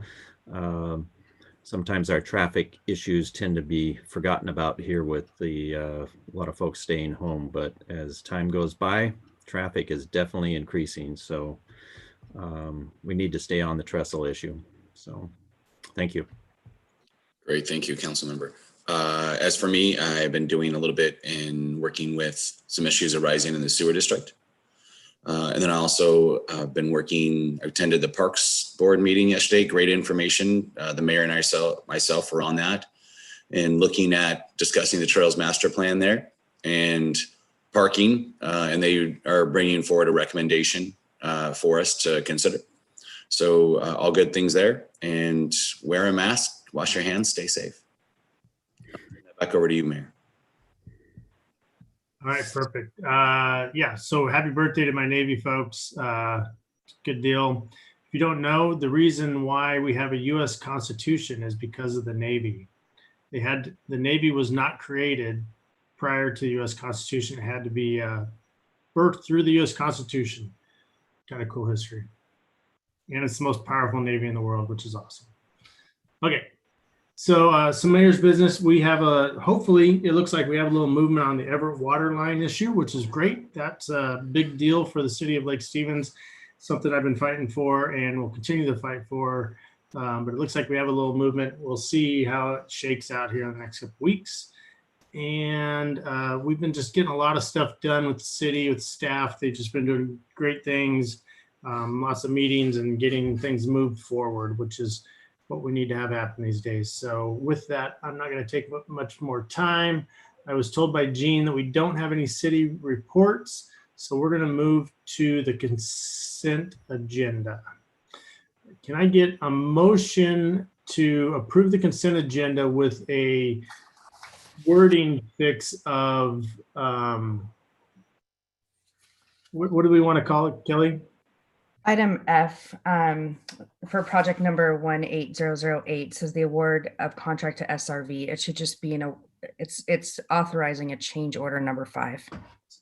sometimes our traffic issues tend to be forgotten about here with the a lot of folks staying home, but as time goes by, traffic is definitely increasing. So we need to stay on the trestle issue. So thank you. Great. Thank you, Councilmember. As for me, I've been doing a little bit in working with some issues arising in the sewer district. And then I also been working, I attended the Parks Board meeting yesterday. Great information. The mayor and myself were on that and looking at discussing the Trails Master Plan there and parking. And they are bringing forward a recommendation for us to consider. So all good things there. And wear a mask, wash your hands, stay safe. Back over to you, Mayor. All right, perfect. Yeah, so happy birthday to my Navy folks. Good deal. If you don't know, the reason why we have a U.S. Constitution is because of the Navy. The Navy was not created prior to the U.S. Constitution. It had to be birthed through the U.S. Constitution. Kind of cool history. And it's the most powerful Navy in the world, which is awesome. Okay. So some mayor's business, we have hopefully it looks like we have a little movement on the Everett water line issue, which is great. That's a big deal for the city of Lake Stevens, something I've been fighting for and will continue to fight for. But it looks like we have a little movement. We'll see how it shakes out here in the next couple weeks. And we've been just getting a lot of stuff done with the city, with staff. They've just been doing great things, lots of meetings and getting things moved forward, which is what we need to have happen these days. So with that, I'm not going to take much more time. I was told by Jean that we don't have any city reports, so we're going to move to the consent agenda. Can I get a motion to approve the consent agenda with a wording fix of, what do we want to call it, Kelly? Item F for project number 18008 says the award of contract to SRV. It should just be it's authorizing a change order number 5.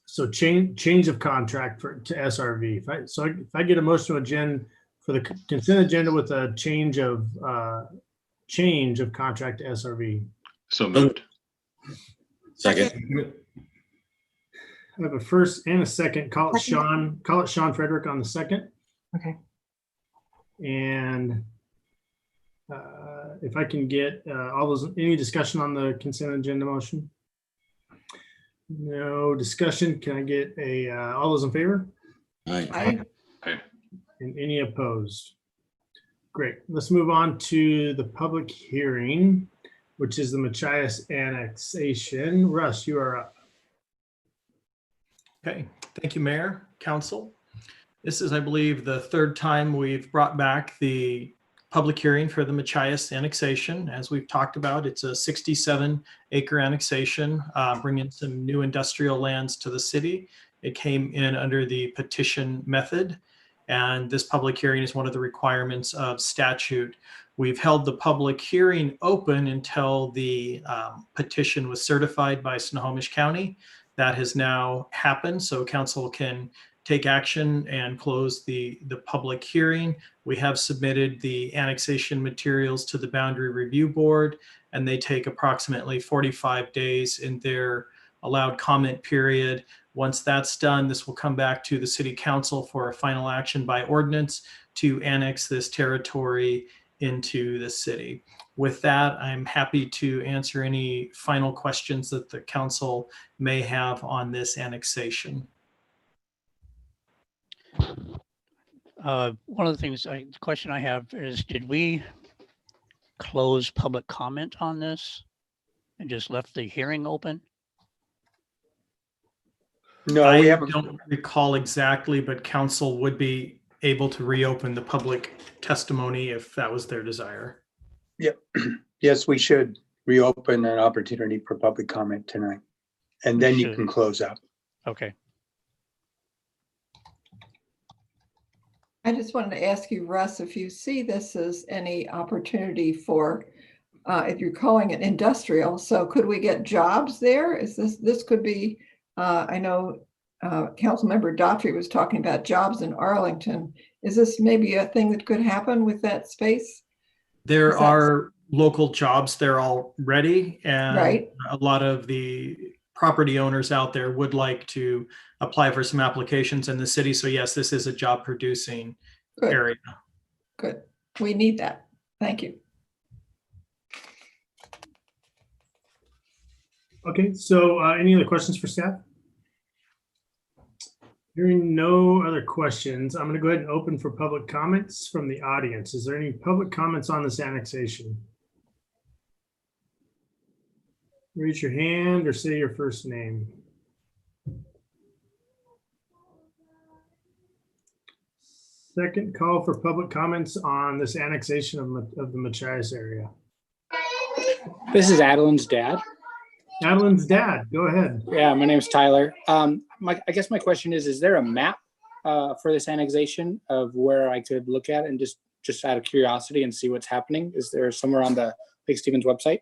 So change of contract to SRV. If I get a motion to agenda for the consent agenda with a change of contract to SRV. So moved. Second. I have a first and a second. Call it Sean Frederick on the second. Okay. And if I can get any discussion on the consent agenda motion? No discussion. Can I get all those in favor? Aye. And any opposed? Great. Let's move on to the public hearing, which is the Machias annexation. Russ, you are up. Okay, thank you, Mayor, Council. This is, I believe, the third time we've brought back the public hearing for the Machias annexation. As we've talked about, it's a 67-acre annexation, bringing some new industrial lands to the city. It came in under the petition method, and this public hearing is one of the requirements of statute. We've held the public hearing open until the petition was certified by Snohomish County. That has now happened, so council can take action and close the public hearing. We have submitted the annexation materials to the Boundary Review Board, and they take approximately 45 days in their allowed comment period. Once that's done, this will come back to the City Council for a final action by ordinance to annex this territory into the city. With that, I'm happy to answer any final questions that the council may have on this annexation. One of the things, the question I have is, did we close public comment on this and just left the hearing open? No, I don't recall exactly, but council would be able to reopen the public testimony if that was their desire. Yep. Yes, we should reopen an opportunity for public comment tonight, and then you can close out. Okay. I just wanted to ask you, Russ, if you see this as any opportunity for, if you're calling it industrial, so could we get jobs there? Is this could be, I know Councilmember Daughtry was talking about jobs in Arlington. Is this maybe a thing that could happen with that space? There are local jobs there already, and right. A lot of the property owners out there would like to apply for some applications in the city. So yes, this is a job producing area. Good. We need that. Thank you. Okay, so any other questions for staff? Hearing no other questions, I'm going to go ahead and open for public comments from the audience. Is there any public comments on this annexation? Raise your hand or say your first name. Second call for public comments on this annexation of the Machias area. This is Adeline's dad. Adeline's dad, go ahead. Yeah, my name is Tyler. I guess my question is there a map for this annexation of where I could look at and just out of curiosity and see what's happening? Is there somewhere on the Lake Stevens website?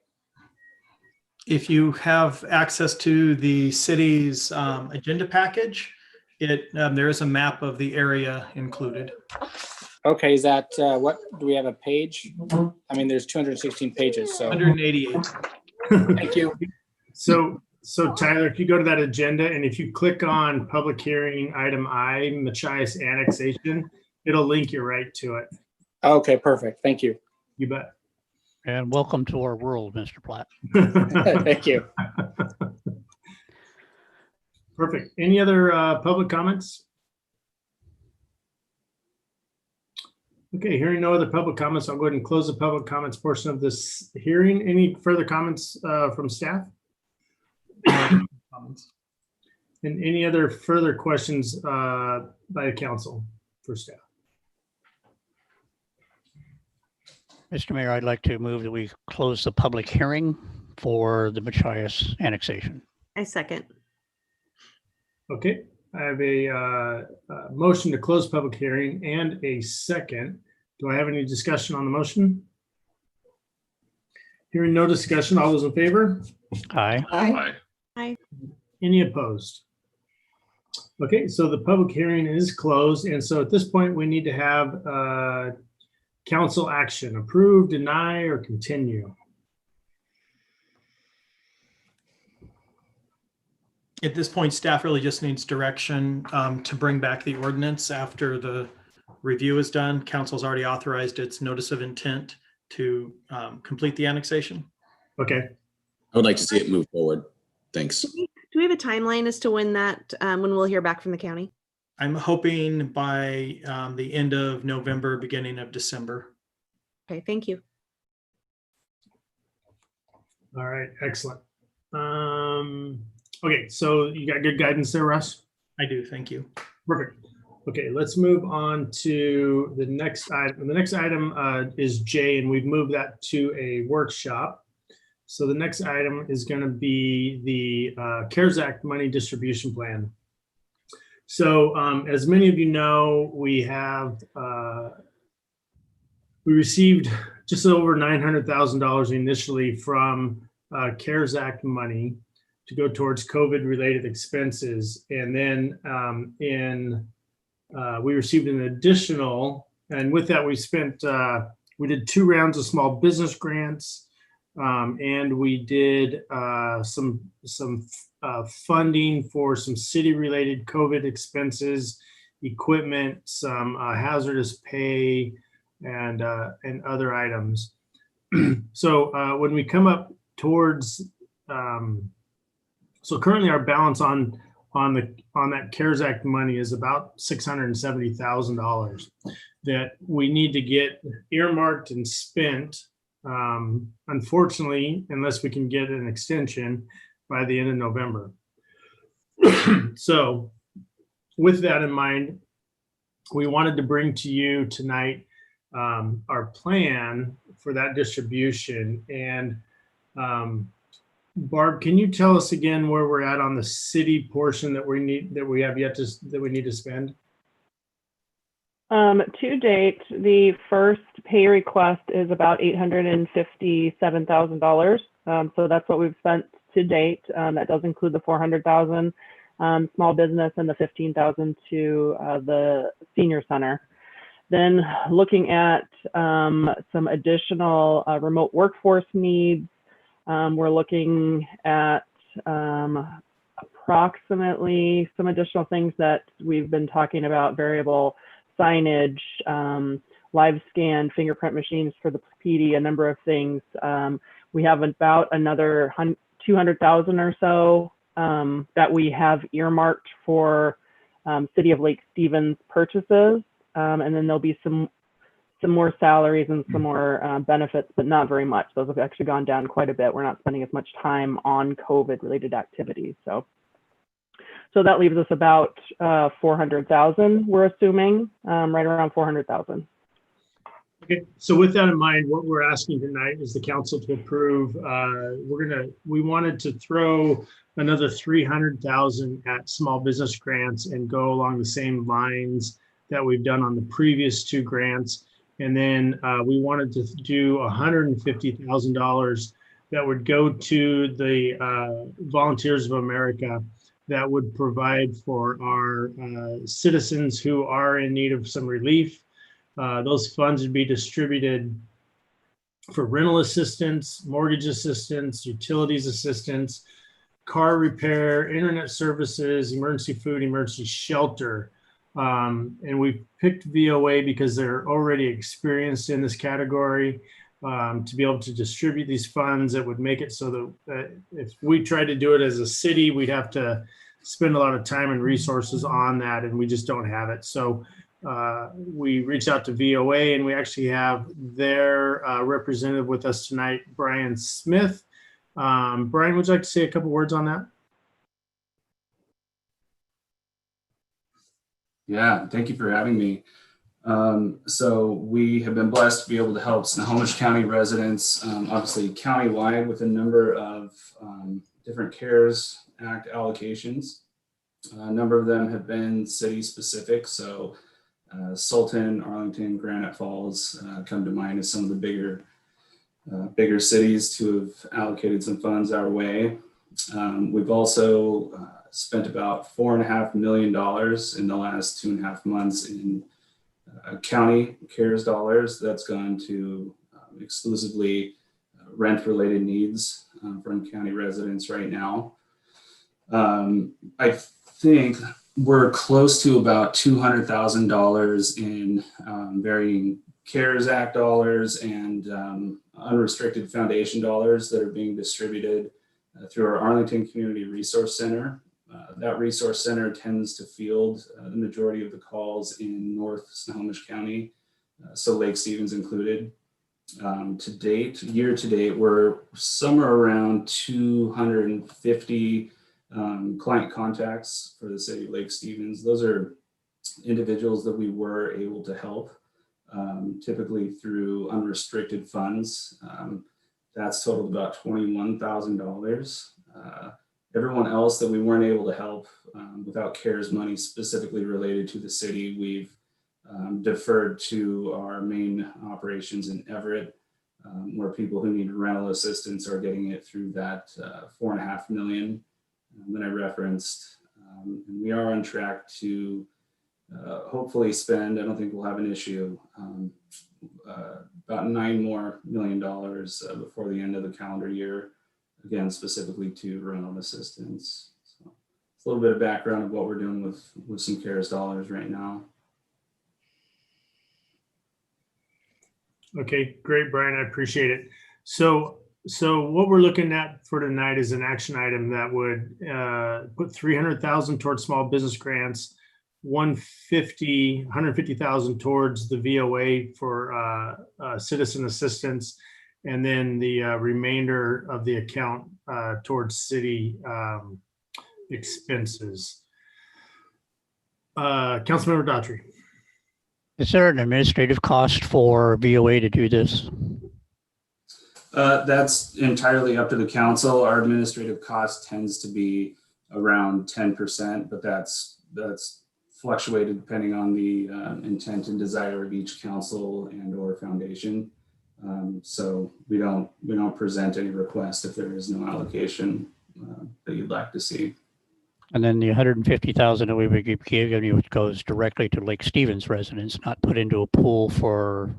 If you have access to the city's agenda package, there is a map of the area included. Okay, is that what do we have a page? I mean, there's 216 pages. So 188. Thank you. So Tyler, if you go to that agenda and if you click on public hearing item I, Machias annexation, it'll link you right to it. Okay, perfect. Thank you. You bet. And welcome to our world, Mr. Platt. Thank you. Perfect. Any other public comments? Okay, hearing no other public comments, I'll go ahead and close the public comments portion of this hearing. Any further comments from staff? Comments? And any other further questions by the council for staff? Mr. Mayor, I'd like to move that we close the public hearing for the Machias annexation. I second. Okay, I have a motion to close public hearing and a second. Do I have any discussion on the motion? Hearing no discussion, all those in favor? Aye. Aye. Aye. Any opposed? Okay, so the public hearing is closed. And so at this point, we need to have council action: approve, deny, or continue. At this point, staff really just needs direction to bring back the ordinance after the review is done. Council's already authorized its notice of intent to complete the annexation. Okay. I would like to see it move forward. Thanks. Do we have a timeline as to when that, when we'll hear back from the county? I'm hoping by the end of November, beginning of December. Okay, thank you. All right, excellent. Okay, so you got good guidance there, Russ? I do, thank you. Perfect. Okay, let's move on to the next item. The next item is J, and we've moved that to a workshop. So the next item is going to be the CARES Act money distribution plan. So as many of you know, we received just over $900,000 initially from CARES Act money to go towards COVID-related expenses. And then we received an additional, and with that we spent, we did 2 rounds of small business grants, and we did some funding for some city-related COVID expenses, equipment, some hazardous pay, and other items. So when we come up towards, so currently our balance on that CARES Act money is about $670,000 that we need to get earmarked and spent. Unfortunately, unless we can get an extension by the end of November. So with that in mind, we wanted to bring to you tonight our plan for that distribution. And Barb, can you tell us again where we're at on the city portion that we need to spend? To date, the first pay request is about $857,000. So that's what we've spent to date. That does include the $400,000 small business and the $15,000 to the senior center. Then looking at some additional remote workforce needs, we're looking at approximately some additional things that we've been talking about: variable signage, live scan, fingerprint machines for the PD, a number of things. We have about another 200,000 or so that we have earmarked for City of Lake Stevens purchases. And then there'll be some more salaries and some more benefits, but not very much. Those have actually gone down quite a bit. We're not spending as much time on COVID related activities. So that leaves us about 400,000, we're assuming, right around 400,000. Okay, so with that in mind, what we're asking tonight is the council to approve. We wanted to throw another 300,000 at small business grants and go along the same lines that we've done on the previous 2 grants. And then we wanted to do $150,000 that would go to the Volunteers of America that would provide for our citizens who are in need of some relief. Those funds would be distributed for rental assistance, mortgage assistance, utilities assistance, car repair, internet services, emergency food, emergency shelter. And we picked VOA because they're already experienced in this category. To be able to distribute these funds, it would make it so that if we tried to do it as a city, we'd have to spend a lot of time and resources on that, and we just don't have it. So we reached out to VOA, and we actually have their representative with us tonight, Brian Smith. Brian, would you like to say a couple words on that? Yeah, thank you for having me. So we have been blessed to be able to help Snohomish County residents, obviously countywide, with a number of different CARES Act allocations. A number of them have been city specific. So Sultan, Arlington, Granite Falls come to mind as some of the bigger cities to have allocated some funds our way. We've also spent about $4.5 million in the last 2.5 months in county CARES dollars that's gone to exclusively rent-related needs from county residents right now. I think we're close to about $200,000 in varying CARES Act dollars and unrestricted foundation dollars that are being distributed through our Arlington Community Resource Center. That resource center tends to field the majority of the calls in North Snohomish County, so Lake Stevens included. Year to date, we're somewhere around 250 client contacts for the city of Lake Stevens. Those are individuals that we were able to help, typically through unrestricted funds. That's totaled about $21,000. Everyone else that we weren't able to help without CARES money specifically related to the city, we've deferred to our main operations in Everett, where people who need rental assistance are getting it through that $4.5 million that I referenced. And we are on track to hopefully spend, I don't think we'll have an issue, about $9 more million before the end of the calendar year. Again, specifically to rental assistance. So it's a little bit of background of what we're doing with some CARES dollars right now. Okay, great, Brian. I appreciate it. So what we're looking at for tonight is an action item that would put $300,000 towards small business grants, $150,000 towards the VOA for citizen assistance, and then the remainder of the account towards city expenses. Councilmember Daughtry. Is there an administrative cost for VOA to do this? That's entirely up to the council. Our administrative cost tends to be around 10%, but that's fluctuated depending on the intent and desire of each council and or foundation. So we don't present any request if there is no allocation that you'd like to see. And then the $150,000 that we would give you goes directly to Lake Stevens residents, not put into a pool for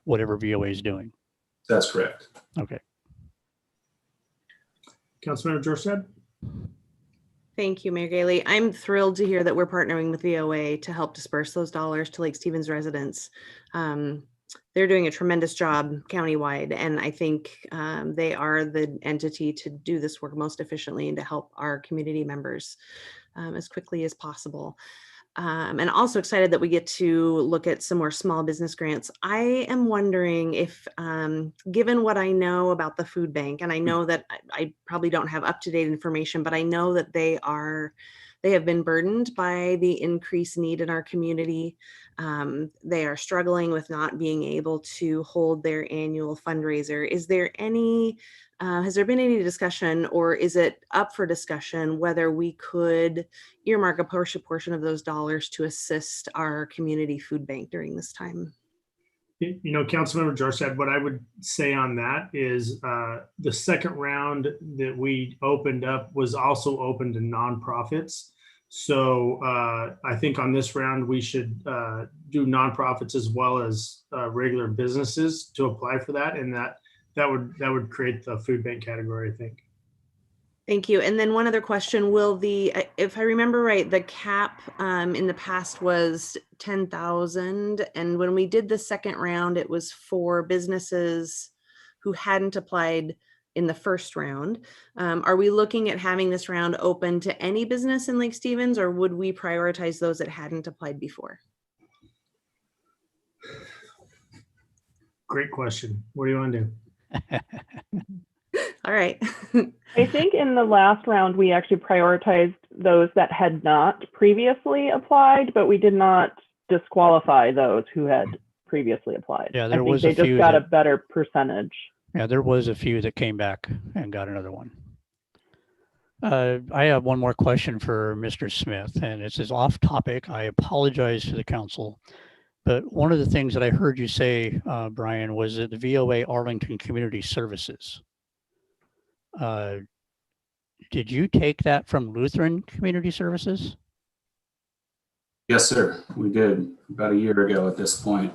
whatever VOA is doing. That's correct. Okay. Councilmember Jorstad. Thank you, Mayor Gailey. I'm thrilled to hear that we're partnering with VOA to help disperse those dollars to Lake Stevens residents. They're doing a tremendous job countywide, and I think they are the entity to do this work most efficiently and to help our community members as quickly as possible. And also excited that we get to look at some more small business grants. I am wondering if, given what I know about the food bank, and I know that I probably don't have up-to-date information, but I know that they have been burdened by the increased need in our community. They are struggling with not being able to hold their annual fundraiser. Is there any, has there been any discussion, or is it up for discussion whether we could earmark a portion of those dollars to assist our community food bank during this time? You know, Councilmember Jorstad, what I would say on that is the second round that we opened up was also open to nonprofits. So I think on this round, we should do nonprofits as well as regular businesses to apply for that. And that would create the food bank category, I think. Thank you. And then one other question, will if I remember right, the cap in the past was 10,000. And when we did the second round, it was for businesses who hadn't applied in the first round. Are we looking at having this round open to any business in Lake Stevens, or would we prioritize those that hadn't applied before? Great question. What do you want to do? All right. I think in the last round, we actually prioritized those that had not previously applied, but we did not disqualify those who had previously applied. Yeah, I there think was they a just few got a that- better percentage. Yeah, there was a few that came back and got another one. I have one more question for Mr. Smith, and this is off topic. I apologize to the council, but one of the things that I heard you say, Brian, was that the VOA Arlington Community Services. Did you take that from Lutheran Community Services? Yes, sir. We did about a year ago at this point.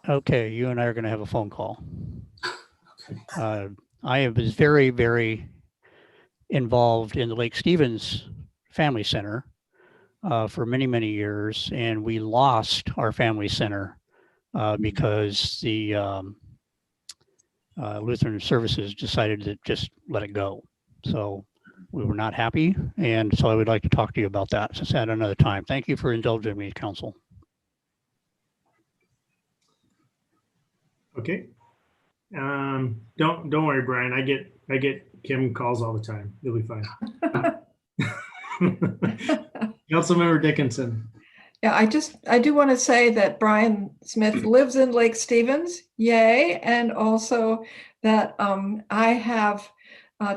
Okay, you and I are going to have a phone call. I was very, very involved in the Lake Stevens Family Center for many, many years, and we lost our family center because the Lutheran Services decided to just let it go. So we were not happy, and so I would like to talk to you about that at another time. Thank you for indulging me, Council. Okay. Don't worry, Brian. I get Kim calls all the time. You'll be fine. Councilmember Dickinson. Yeah, I do want to say that Brian Smith lives in Lake Stevens, yay, and also that I have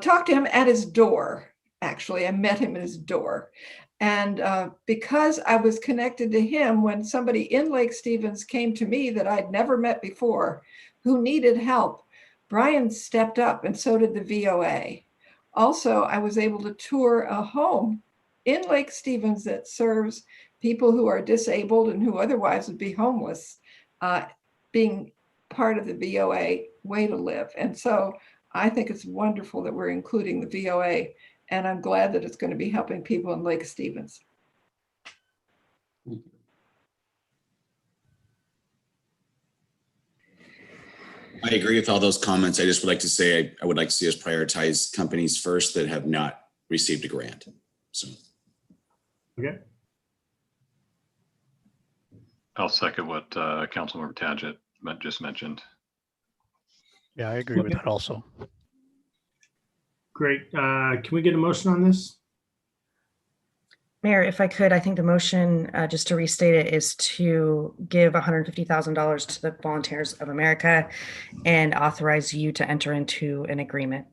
talked to him at his door. Actually, I met him at his door. And because I was connected to him when somebody in Lake Stevens came to me that I'd never met before, who needed help, Brian stepped up, and so did the VOA. Also, I was able to tour a home in Lake Stevens that serves people who are disabled and who otherwise would be homeless, being part of the VOA Way to Live. And so I think it's wonderful that we're including the VOA, and I'm glad that it's going to be helping people in Lake Stevens. I agree with all those comments. I just would like to say I would like to see us prioritize companies first that have not received a grant. So. Okay. I'll second what Councilmember Tadgett just mentioned. Yeah, I agree with that also. Great. Can we get a motion on this? Mayor, if I could, I think the motion, just to restate it, is to give $150,000 to the Volunteers of America and authorize you to enter into an agreement.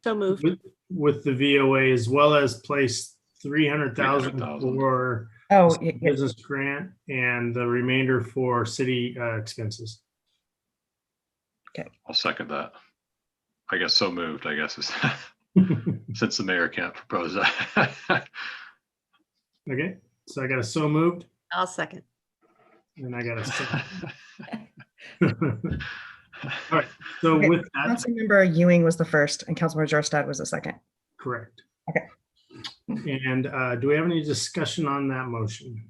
So moved. With the VOA, as well as place 300,000 for business grant and the remainder for city expenses. Okay. I'll second that. I guess so moved, I guess, is since the mayor can't propose that. Okay, so I got a so moved. I'll second. And I got a second. All right, so Okay. with that. Councilmember Ewing was the first and Councilmember Jorstad was the second. Correct. Okay. And do we have any discussion on that motion?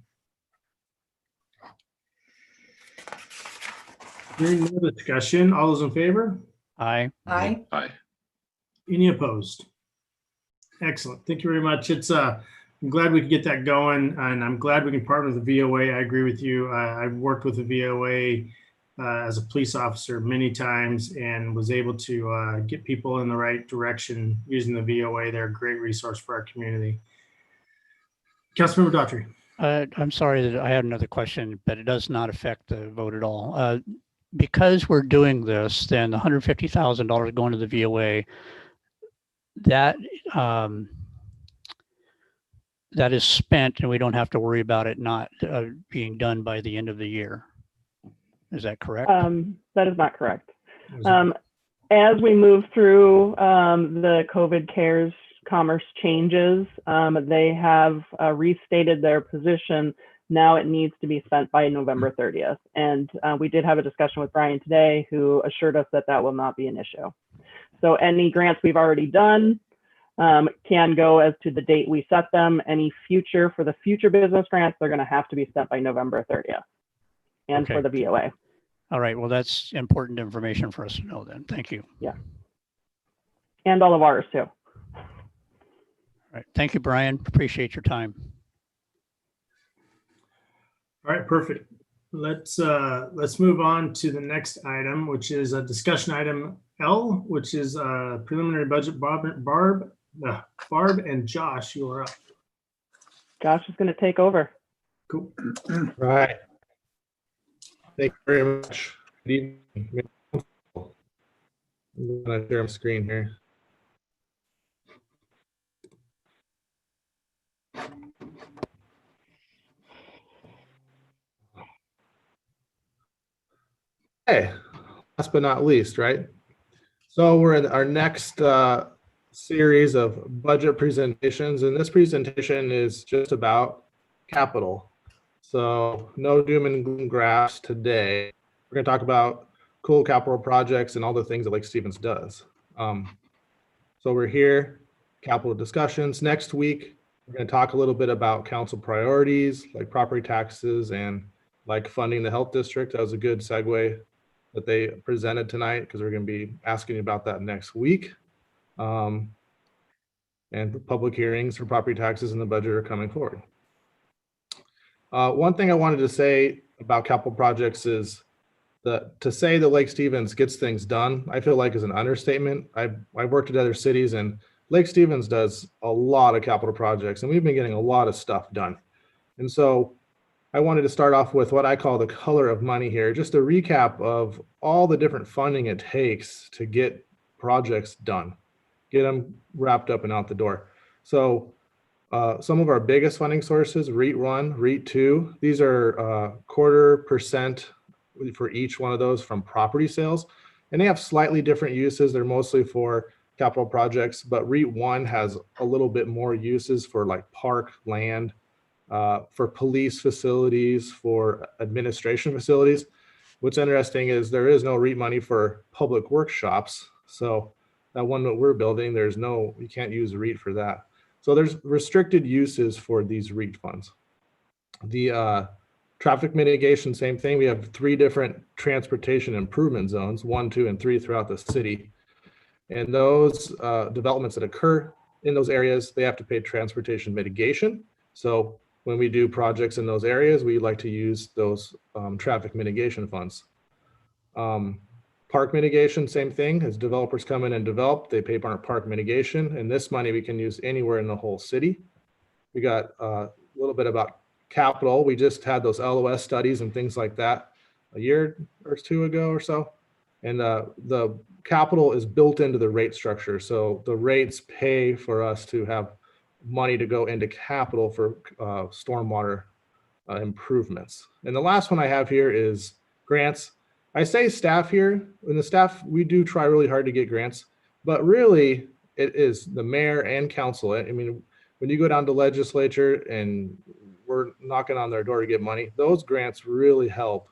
Hearing no discussion, all those in favor? Aye. Aye. Aye. Any opposed? Excellent. Thank you very much. It's I'm glad we could get that going, and I'm glad we can partner with the VOA. I agree with you. I've worked with the VOA as a police officer many times and was able to get people in the right direction using the VOA. They're a great resource for our community. Councilmember Daughtry. I'm sorry that I had another question, but it does not affect the vote at all. Because we're doing this, then the $150,000 going to the VOA, that that is spent, and we don't have to worry about it not being done by the end of the year. Is that correct? That is not correct. As we move through the COVID CARES Commerce changes, they have restated their position. Now it needs to be spent by November 30th. And we did have a discussion with Brian today, who assured us that that will not be an issue. So any grants we've already done can go as to the date we set them. Any future, for the future business grants, they're going to have to be spent by November 30th. And Okay. for the VOA. All right. Well, that's important information for us to know then. Thank you. Yeah. and all of ours too. All right. Thank you, Brian. Appreciate your time. All right, perfect. Let's move on to the next item, which is a discussion item L, which is preliminary budget. Barb and Josh, you are up. Josh is going to take over. Cool. Right. Thank you very much. Good evening. I'm going to share my screen here. Hey, last but not least, right? So we're in our next series of budget presentations, and this presentation is just about capital. So no doom and gloom graphs today. We're going to talk about cool capital projects and all the things that Lake Stevens does. So we're here, capital discussions. Next week, we're going to talk a little bit about council priorities like property taxes and like funding the health district. That was a good segue that they presented tonight because we're going to be asking you about that next week. And public hearings for property taxes and the budget are coming forward. One thing I wanted to say about capital projects is that to say that Lake Stevens gets things done, I feel like is an understatement. I've worked at other cities and Lake Stevens does a lot of capital projects and we've been getting a lot of stuff done. And so I wanted to start off with what I call the color of money here, just a recap of all the different funding it takes to get projects done, get them wrapped up and out the door. So some of our biggest funding sources, REIT 1, REIT 2, these are 0.25% for each one of those from property sales. And they have slightly different uses. They're mostly for capital projects, but REIT 1 has a little bit more uses for like park land, for police facilities, for administration facilities. What's interesting is there is no REIT money for public workshops. So that one that we're building, you can't use a REIT for that. So there's restricted uses for these REIT funds. The traffic mitigation, same thing. We have 3 different transportation improvement zones, 1, 2, and 3 throughout the city. And those developments that occur in those areas, they have to pay transportation mitigation. So when we do projects in those areas, we like to use those traffic mitigation funds. Park mitigation, same thing. As developers come in and develop, they pay park mitigation. And this money we can use anywhere in the whole city. We got a little bit about capital. We just had those LOS studies and things like that a year or 2 ago or so. And the capital is built into the rate structure. So the rates pay for us to have money to go into capital for stormwater improvements. And the last one I have here is grants. I say staff here, and the staff, we do try really hard to get grants, but really it is the mayor and council. I mean, when you go down to legislature and we're knocking on their door to get money, those grants really help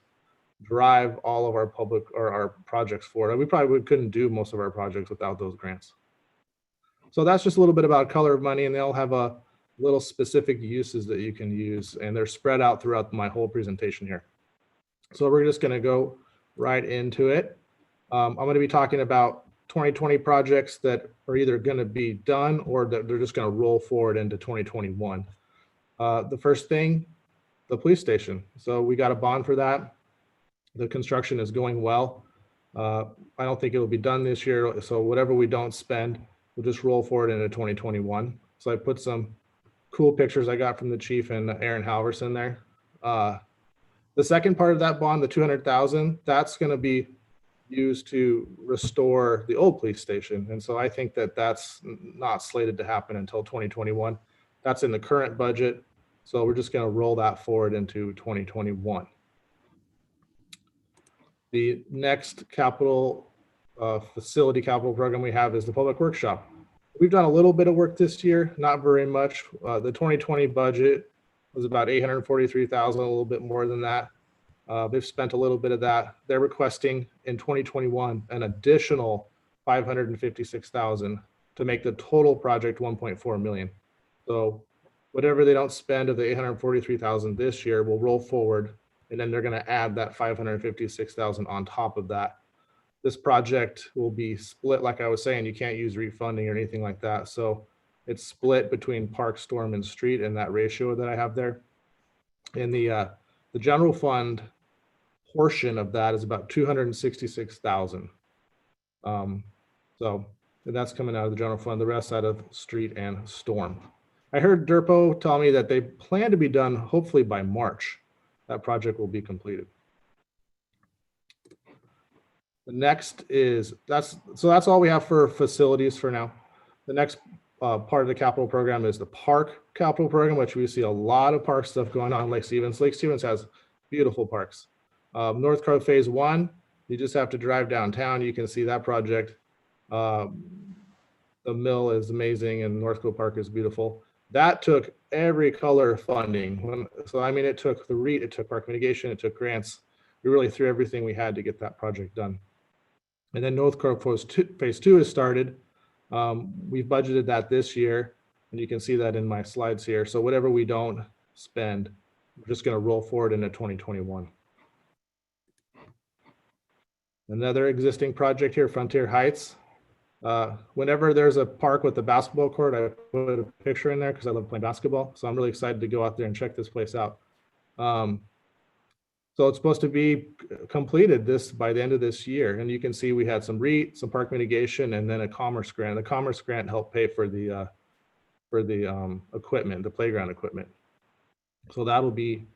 drive all of our public or our projects forward. We probably couldn't do most of our projects without those grants. So that's just a little bit about color of money, and they all have a little specific uses that you can use, and they're spread out throughout my whole presentation here. So we're just going to go right into it. I'm going to be talking about 2020 projects that are either going to be done or that they're just going to roll forward into 2021. The first thing, the police station. So we got a bond for that. The construction is going well. I don't think it will be done this year. So whatever we don't spend, we'll just roll forward into 2021. So I put some cool pictures I got from the chief and Aaron Halverson there. The second part of that bond, the 200,000, that's going to be used to restore the old police station. And so I think that that's not slated to happen until 2021. That's in the current budget. So we're just going to roll that forward into 2021. The next capital facility capital program we have is the public workshop. We've done a little bit of work this year, not very much. The 2020 budget was about 843,000, a little bit more than that. They've spent a little bit of that. They're requesting in 2021 an additional 556,000 to make the total project 1.4 million. So whatever they don't spend of the 843,000 this year will roll forward, and then they're going to add that 556,000 on top of that. This project will be split, like I was saying, you can't use refunding or anything like that. So it's split between park, storm, and street in that ratio that I have there. And the general fund portion of that is about 266,000. So that's coming out of the general fund, the rest out of street and storm. I heard DERPO tell me that they plan to be done hopefully by March. That project will be completed. The next is, that's all we have for facilities for now. The next part of the capital program is the park capital program, which we see a lot of park stuff going on in Lake Stevens. Lake Stevens has beautiful parks. North Cove Phase 1, you just have to drive downtown. You can see that project. The mill is amazing and North Cove Park is beautiful. That took every color funding. So I mean, it took the REIT, it took park mitigation, it took grants. We really threw everything we had to get that project done. And then North Cove Phase 2 has started. We've budgeted that this year, and you can see that in my slides here. So whatever we don't spend, we're just going to roll forward into 2021. Another existing project here, Frontier Heights. Whenever there's a park with a basketball court, I put a picture in there because I love playing basketball. So I'm really excited to go out there and check this place out. So it's supposed to be completed by the end of this year. And you can see we had some REIT, some park mitigation, and then a commerce grant. The commerce grant helped pay for the equipment, the playground equipment. So that'll be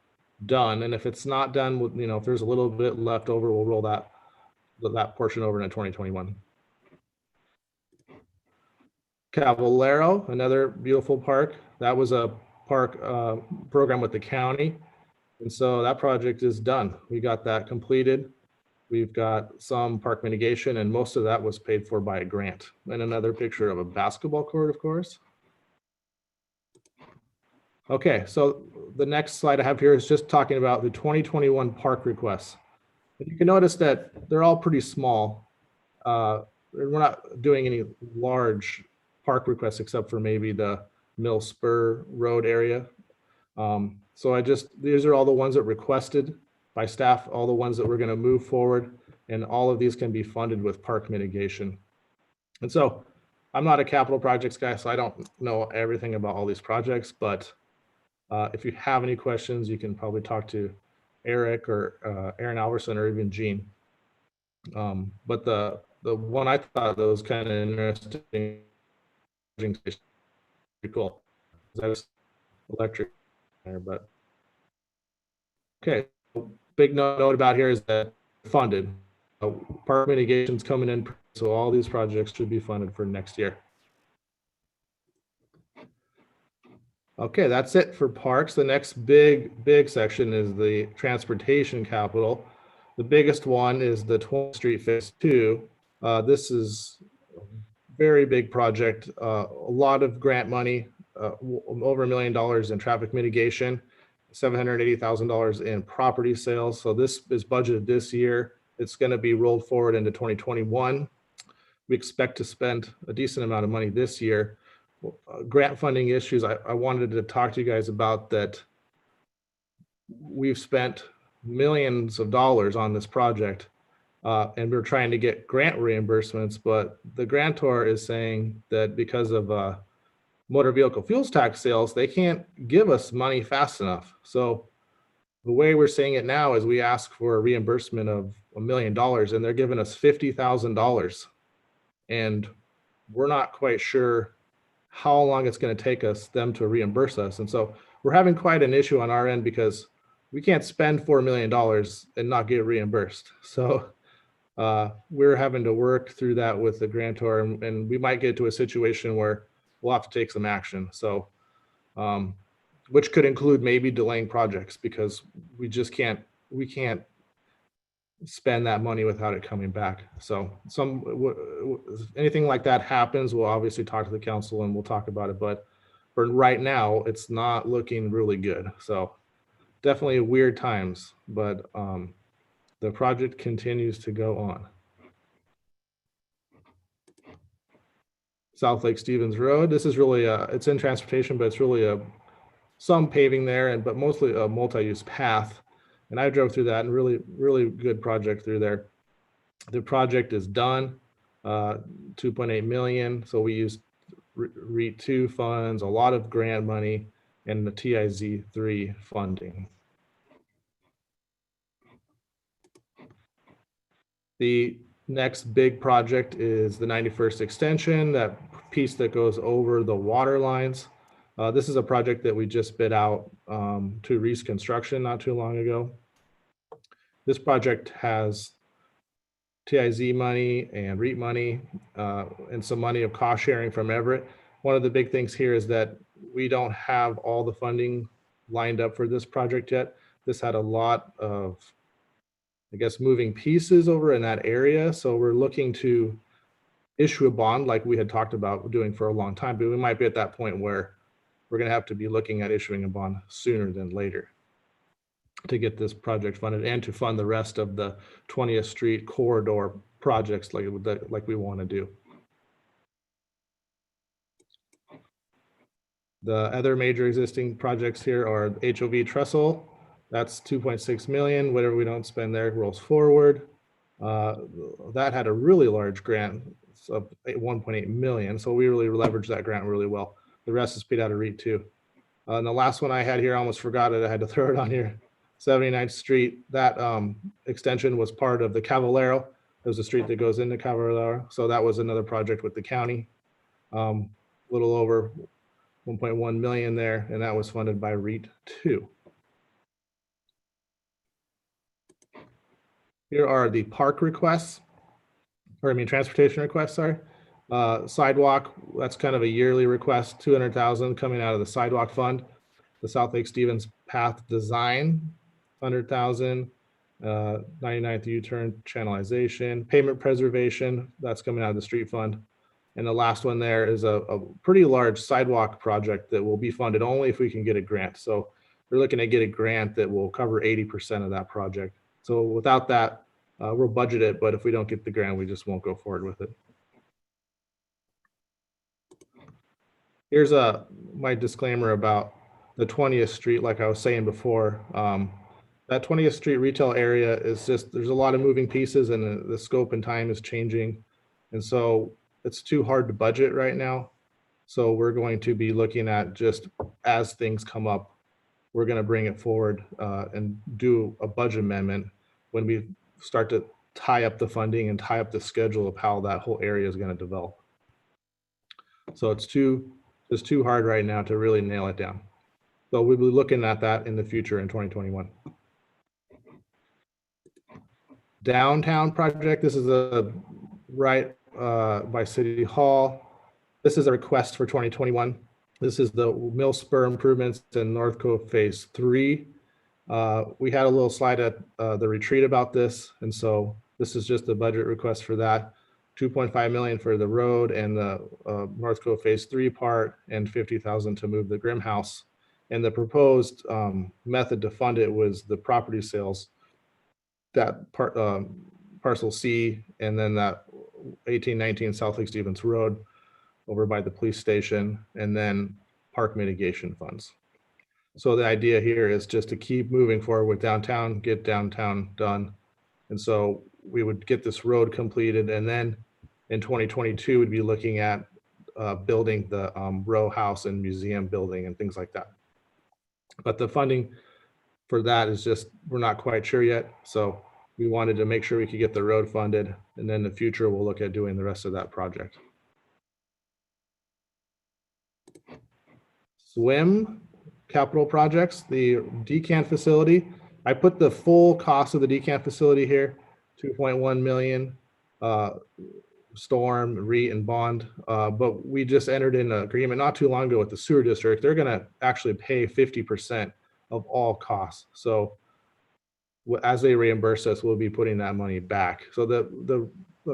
done. And if it's not done, if there's a little bit left over, we'll roll that portion over into 2021. Caballero, another beautiful park. That was a park program with the county. And so that project is done. We got that completed. We've got some park mitigation, and most of that was paid for by a grant. And another picture of a basketball court, of course. Okay, so the next slide I have here is just talking about the 2021 park requests. And you can notice that they're all pretty small. We're not doing any large park requests except for maybe the Mill Spur Road area. So these are all the ones that requested by staff, all the ones that we're going to move forward, and all of these can be funded with park mitigation. And so I'm not a capital projects guy, so I don't know everything about all these projects, but if you have any questions, you can probably talk to Eric or Aaron Alverson or even Gene. But the one I thought that was kind of interesting, pretty cool. That's electric there, but okay. Big note about here is that funded. Park mitigation's coming in, so all these projects should be funded for next year. Okay, that's it for parks. The next big section is the transportation capital. The biggest one is the 20th Street Phase 2. This is a very big project, a lot of grant money, over $1 million in traffic mitigation, $780,000 in property sales. So this is budgeted this year. It's going to be rolled forward into 2021. We expect to spend a decent amount of money this year. Grant funding issues, I wanted to talk to you guys about that. We've spent millions of dollars on this project, and we're trying to get grant reimbursements, but the grantor is saying that because of motor vehicle fuels tax sales, they can't give us money fast enough. So the way we're saying it now is we ask for a reimbursement of $1 million, and they're giving us $50,000. And we're not quite sure how long it's going to take them to reimburse us. And so we're having quite an issue on our end because we can't spend $4 million and not get reimbursed. So we're having to work through that with the grantor, and we might get to a situation where we'll have to take some action. So, which could include maybe delaying projects because we can't spend that money without it coming back. So anything like that happens, we'll obviously talk to the council and we'll talk about it. But for right now, it's not looking really good. So definitely weird times, but the project continues to go on. South Lake Stevens Road. This is really it's in transportation, but it's really some paving there, but mostly a multi-use path. And I drove through that, and really good project through there. The project is done, 2.8 million. So we used REIT 2 funds, a lot of grant money, and the TIZ 3 funding. The next big project is the 91st extension, that piece that goes over the water lines. This is a project that we just bid out to Reese Construction not too long ago. This project has TIZ money and REIT money and some money of cost sharing from Everett. One of the big things here is that we don't have all the funding lined up for this project yet. This had a lot of, I guess, moving pieces over in that area. So we're looking to issue a bond like we had talked about doing for a long time, but we might be at that point where we're going to have to be looking at issuing a bond sooner than later to get this project funded and to fund the rest of the 20th Street corridor projects like we want to do. The other major existing projects here are HOV Trestle. That's 2.6 million. Whatever we don't spend there rolls forward. That had a really large grant of 1.8 million. So we really leveraged that grant really well. The rest is paid out of REIT 2. And the last one I had here, I almost forgot it. I had to throw it on here. 79th Street, that extension was part of the Cavallero. There's a street that goes into Cavallero. So that was another project with the county. A little over 1.1 million there, and that was funded by REIT 2. Here are the park requests, or I mean transportation requests, sorry. Sidewalk, that's kind of a yearly request, 200,000 coming out of the sidewalk fund. The South Lake Stevens Path Design, 100,000. 99th U-turn channelization, pavement preservation, that's coming out of the street fund. And the last one there is a pretty large sidewalk project that will be funded only if we can get a grant. So we're looking to get a grant that will cover 80% of that project. So without that, we'll budget it, but if we don't get the grant, we just won't go forward with it. Here's my disclaimer about the 20th Street, like I was saying before. That 20th Street retail area is just, there's a lot of moving pieces and the scope and time is changing. And so it's too hard to budget right now. So we're going to be looking at just as things come up, we're going to bring it forward and do a budget amendment when we start to tie up the funding and tie up the schedule of how that whole area is going to develop. So it's just too hard right now to really nail it down. So we'll be looking at that in the future in 2021. Downtown project, this is right by City Hall. This is a request for 2021. This is the Mill Spur improvements in North Cove Phase 3. We had a little slide at the retreat about this, and so this is just a budget request for that. 2.5 million for the road and the North Cove Phase 3 part, and 50,000 to move the Grimm House. And the proposed method to fund it was the property sales, that part, parcel C, and then that 1819 South Lake Stevens Road over by the police station, and then park mitigation funds. So the idea here is just to keep moving forward with downtown, get downtown done. And so we would get this road completed, and then in 2022, we'd be looking at building the row house and museum building and things like that. But the funding for that is just, we're not quite sure yet. So we wanted to make sure we could get the road funded, and then in the future, we'll look at doing the rest of that project. Swim capital projects, the decant facility. I put the full cost of the decant facility here, 2.1 million, storm, REIT, and bond. But we just entered in an agreement not too long ago with the sewer district. They're going to actually pay 50% of all costs. So as they reimburse us, we'll be putting that money back. So the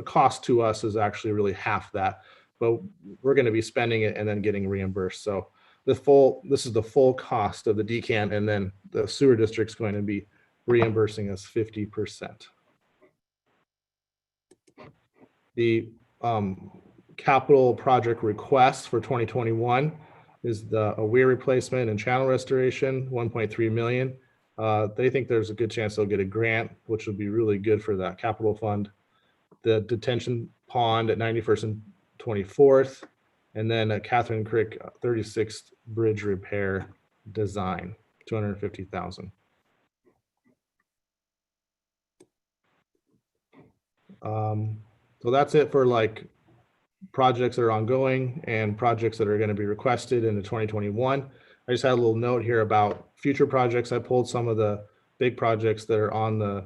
cost to us is actually really half that, but we're going to be spending it and then getting reimbursed. So this is the full cost of the decant, and then the sewer district's going to be reimbursing us 50%. The capital project request for 2021 is the weir replacement and channel restoration, 1.3 million. They think there's a good chance they'll get a grant, which would be really good for that capital fund. the detention pond at 91st and 24th, and then a Catherine Creek 36th bridge repair design, 250,000. So that's it for like projects that are ongoing and projects that are going to be requested into 2021. I just had a little note here about future projects. I pulled some of the big projects that are on the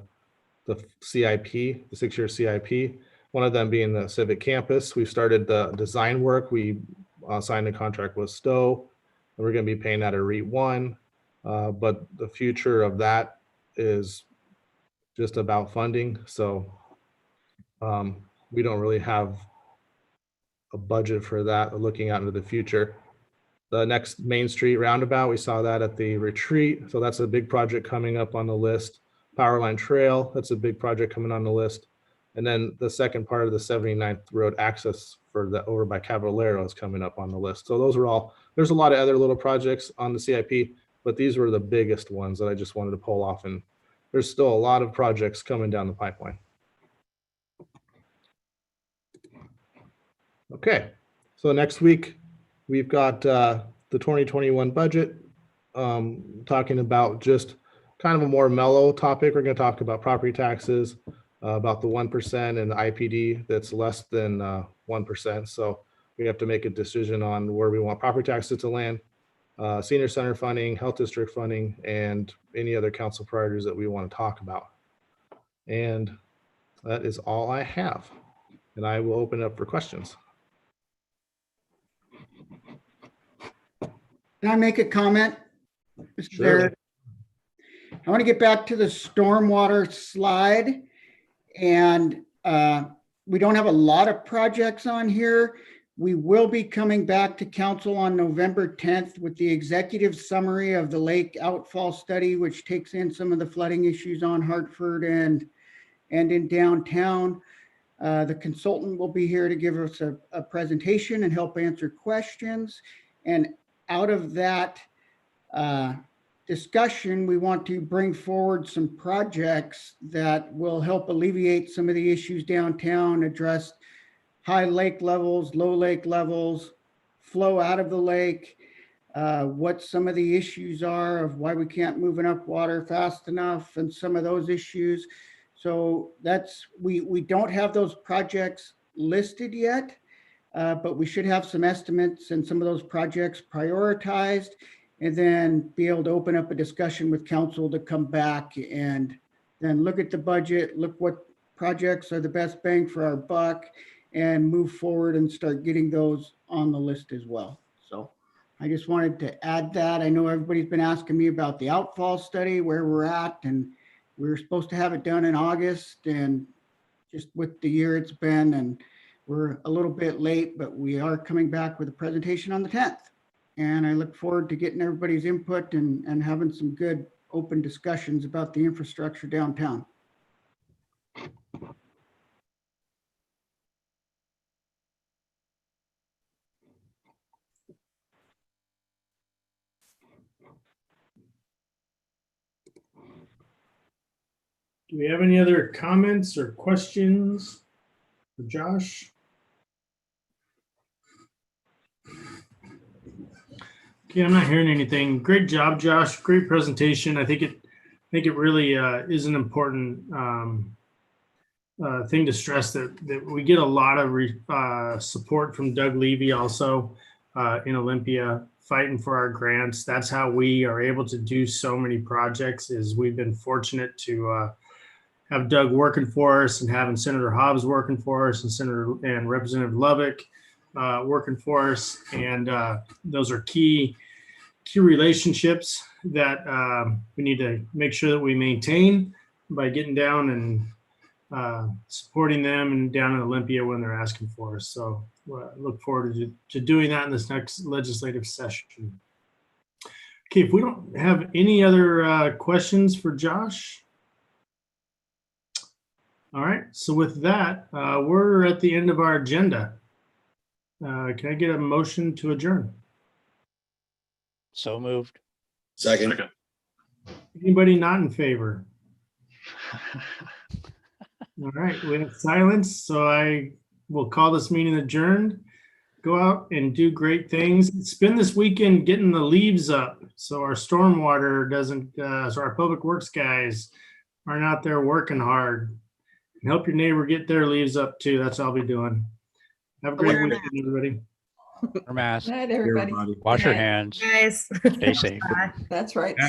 CIP, the 6-year CIP. One of them being the Civic Campus. We started the design work. We signed a contract with Stowe, and we're going to be paying that at REIT 1. But the future of that is just about funding. So we don't really have a budget for that looking out into the future. The next Main Street roundabout, we saw that at the retreat. So that's a big project coming up on the list. Powerline Trail, that's a big project coming on the list. And then the second part of the 79th Road access for the over by Caballero is coming up on the list. So those are all, there's a lot of other little projects on the CIP, but these were the biggest ones that I just wanted to pull off. And there's still a lot of projects coming down the pipeline. Okay, so next week we've got the 2021 budget, talking about just kind of a more mellow topic. We're going to talk about property taxes, about the 1% and the IPD that's less than 1%. So we have to make a decision on where we want property taxes to land, senior center funding, health district funding, and any other council priorities that we want to talk about. And that is all I have. And I will open it up for questions. Can I make a comment, Mr. Sure. Barrett? I want to get back to the stormwater slide, and we don't have a lot of projects on here. We will be coming back to council on November 10th with the executive summary of the lake outfall study, which takes in some of the flooding issues on Hartford and in downtown. The consultant will be here to give us a presentation and help answer questions. And out of that discussion, we want to bring forward some projects that will help alleviate some of the issues downtown, address high lake levels, low lake levels, flow out of the lake, what some of the issues are of why we can't move enough water fast enough, and some of those issues. So that's, we don't have those projects listed yet. But we should have some estimates and some of those projects prioritized, and then be able to open up a discussion with council to come back and then look at the budget, look what projects are the best bang for our buck, and move forward and start getting those on the list as well. So I just wanted to add that. I know everybody's been asking me about the outfall study, where we're at, and we were supposed to have it done in August, and just with the year it's been, and we're a little bit late, but we are coming back with a presentation on the 10th. And I look forward to getting everybody's input and having some good open discussions about the infrastructure downtown. Do we have any other comments or questions for Josh? Okay, I'm not hearing anything. Great job, Josh. Great presentation. I think it really is an important thing to stress, that we get a lot of support from Doug Levy also in Olympia, fighting for our grants. That's how we are able to do so many projects, is we've been fortunate to have Doug working for us, and having Senator Hobbs working for us, and Representative Lubbock working for us. And those are key relationships that we need to make sure that we maintain by getting down and supporting them and down in Olympia when they're asking for us. So look forward to doing that in this next legislative session. Okay, if we don't have any other questions for Josh. All right, so with that, we're at the end of our agenda. Can I get a motion to adjourn? So moved. Second. Anybody not in favor? All right, we have silence, so I will call this meeting adjourned. Go out and do great things. Spend this weekend getting the leaves up so our stormwater doesn't, so our public works guys aren't out there working hard. And help your neighbor get their leaves up too. That's all I'll be doing. Have a great Wear a weekend, everybody. Wear a mask. Good night, everybody. Wash your Good night. hands. Guys. Stay safe. Bye. That's right.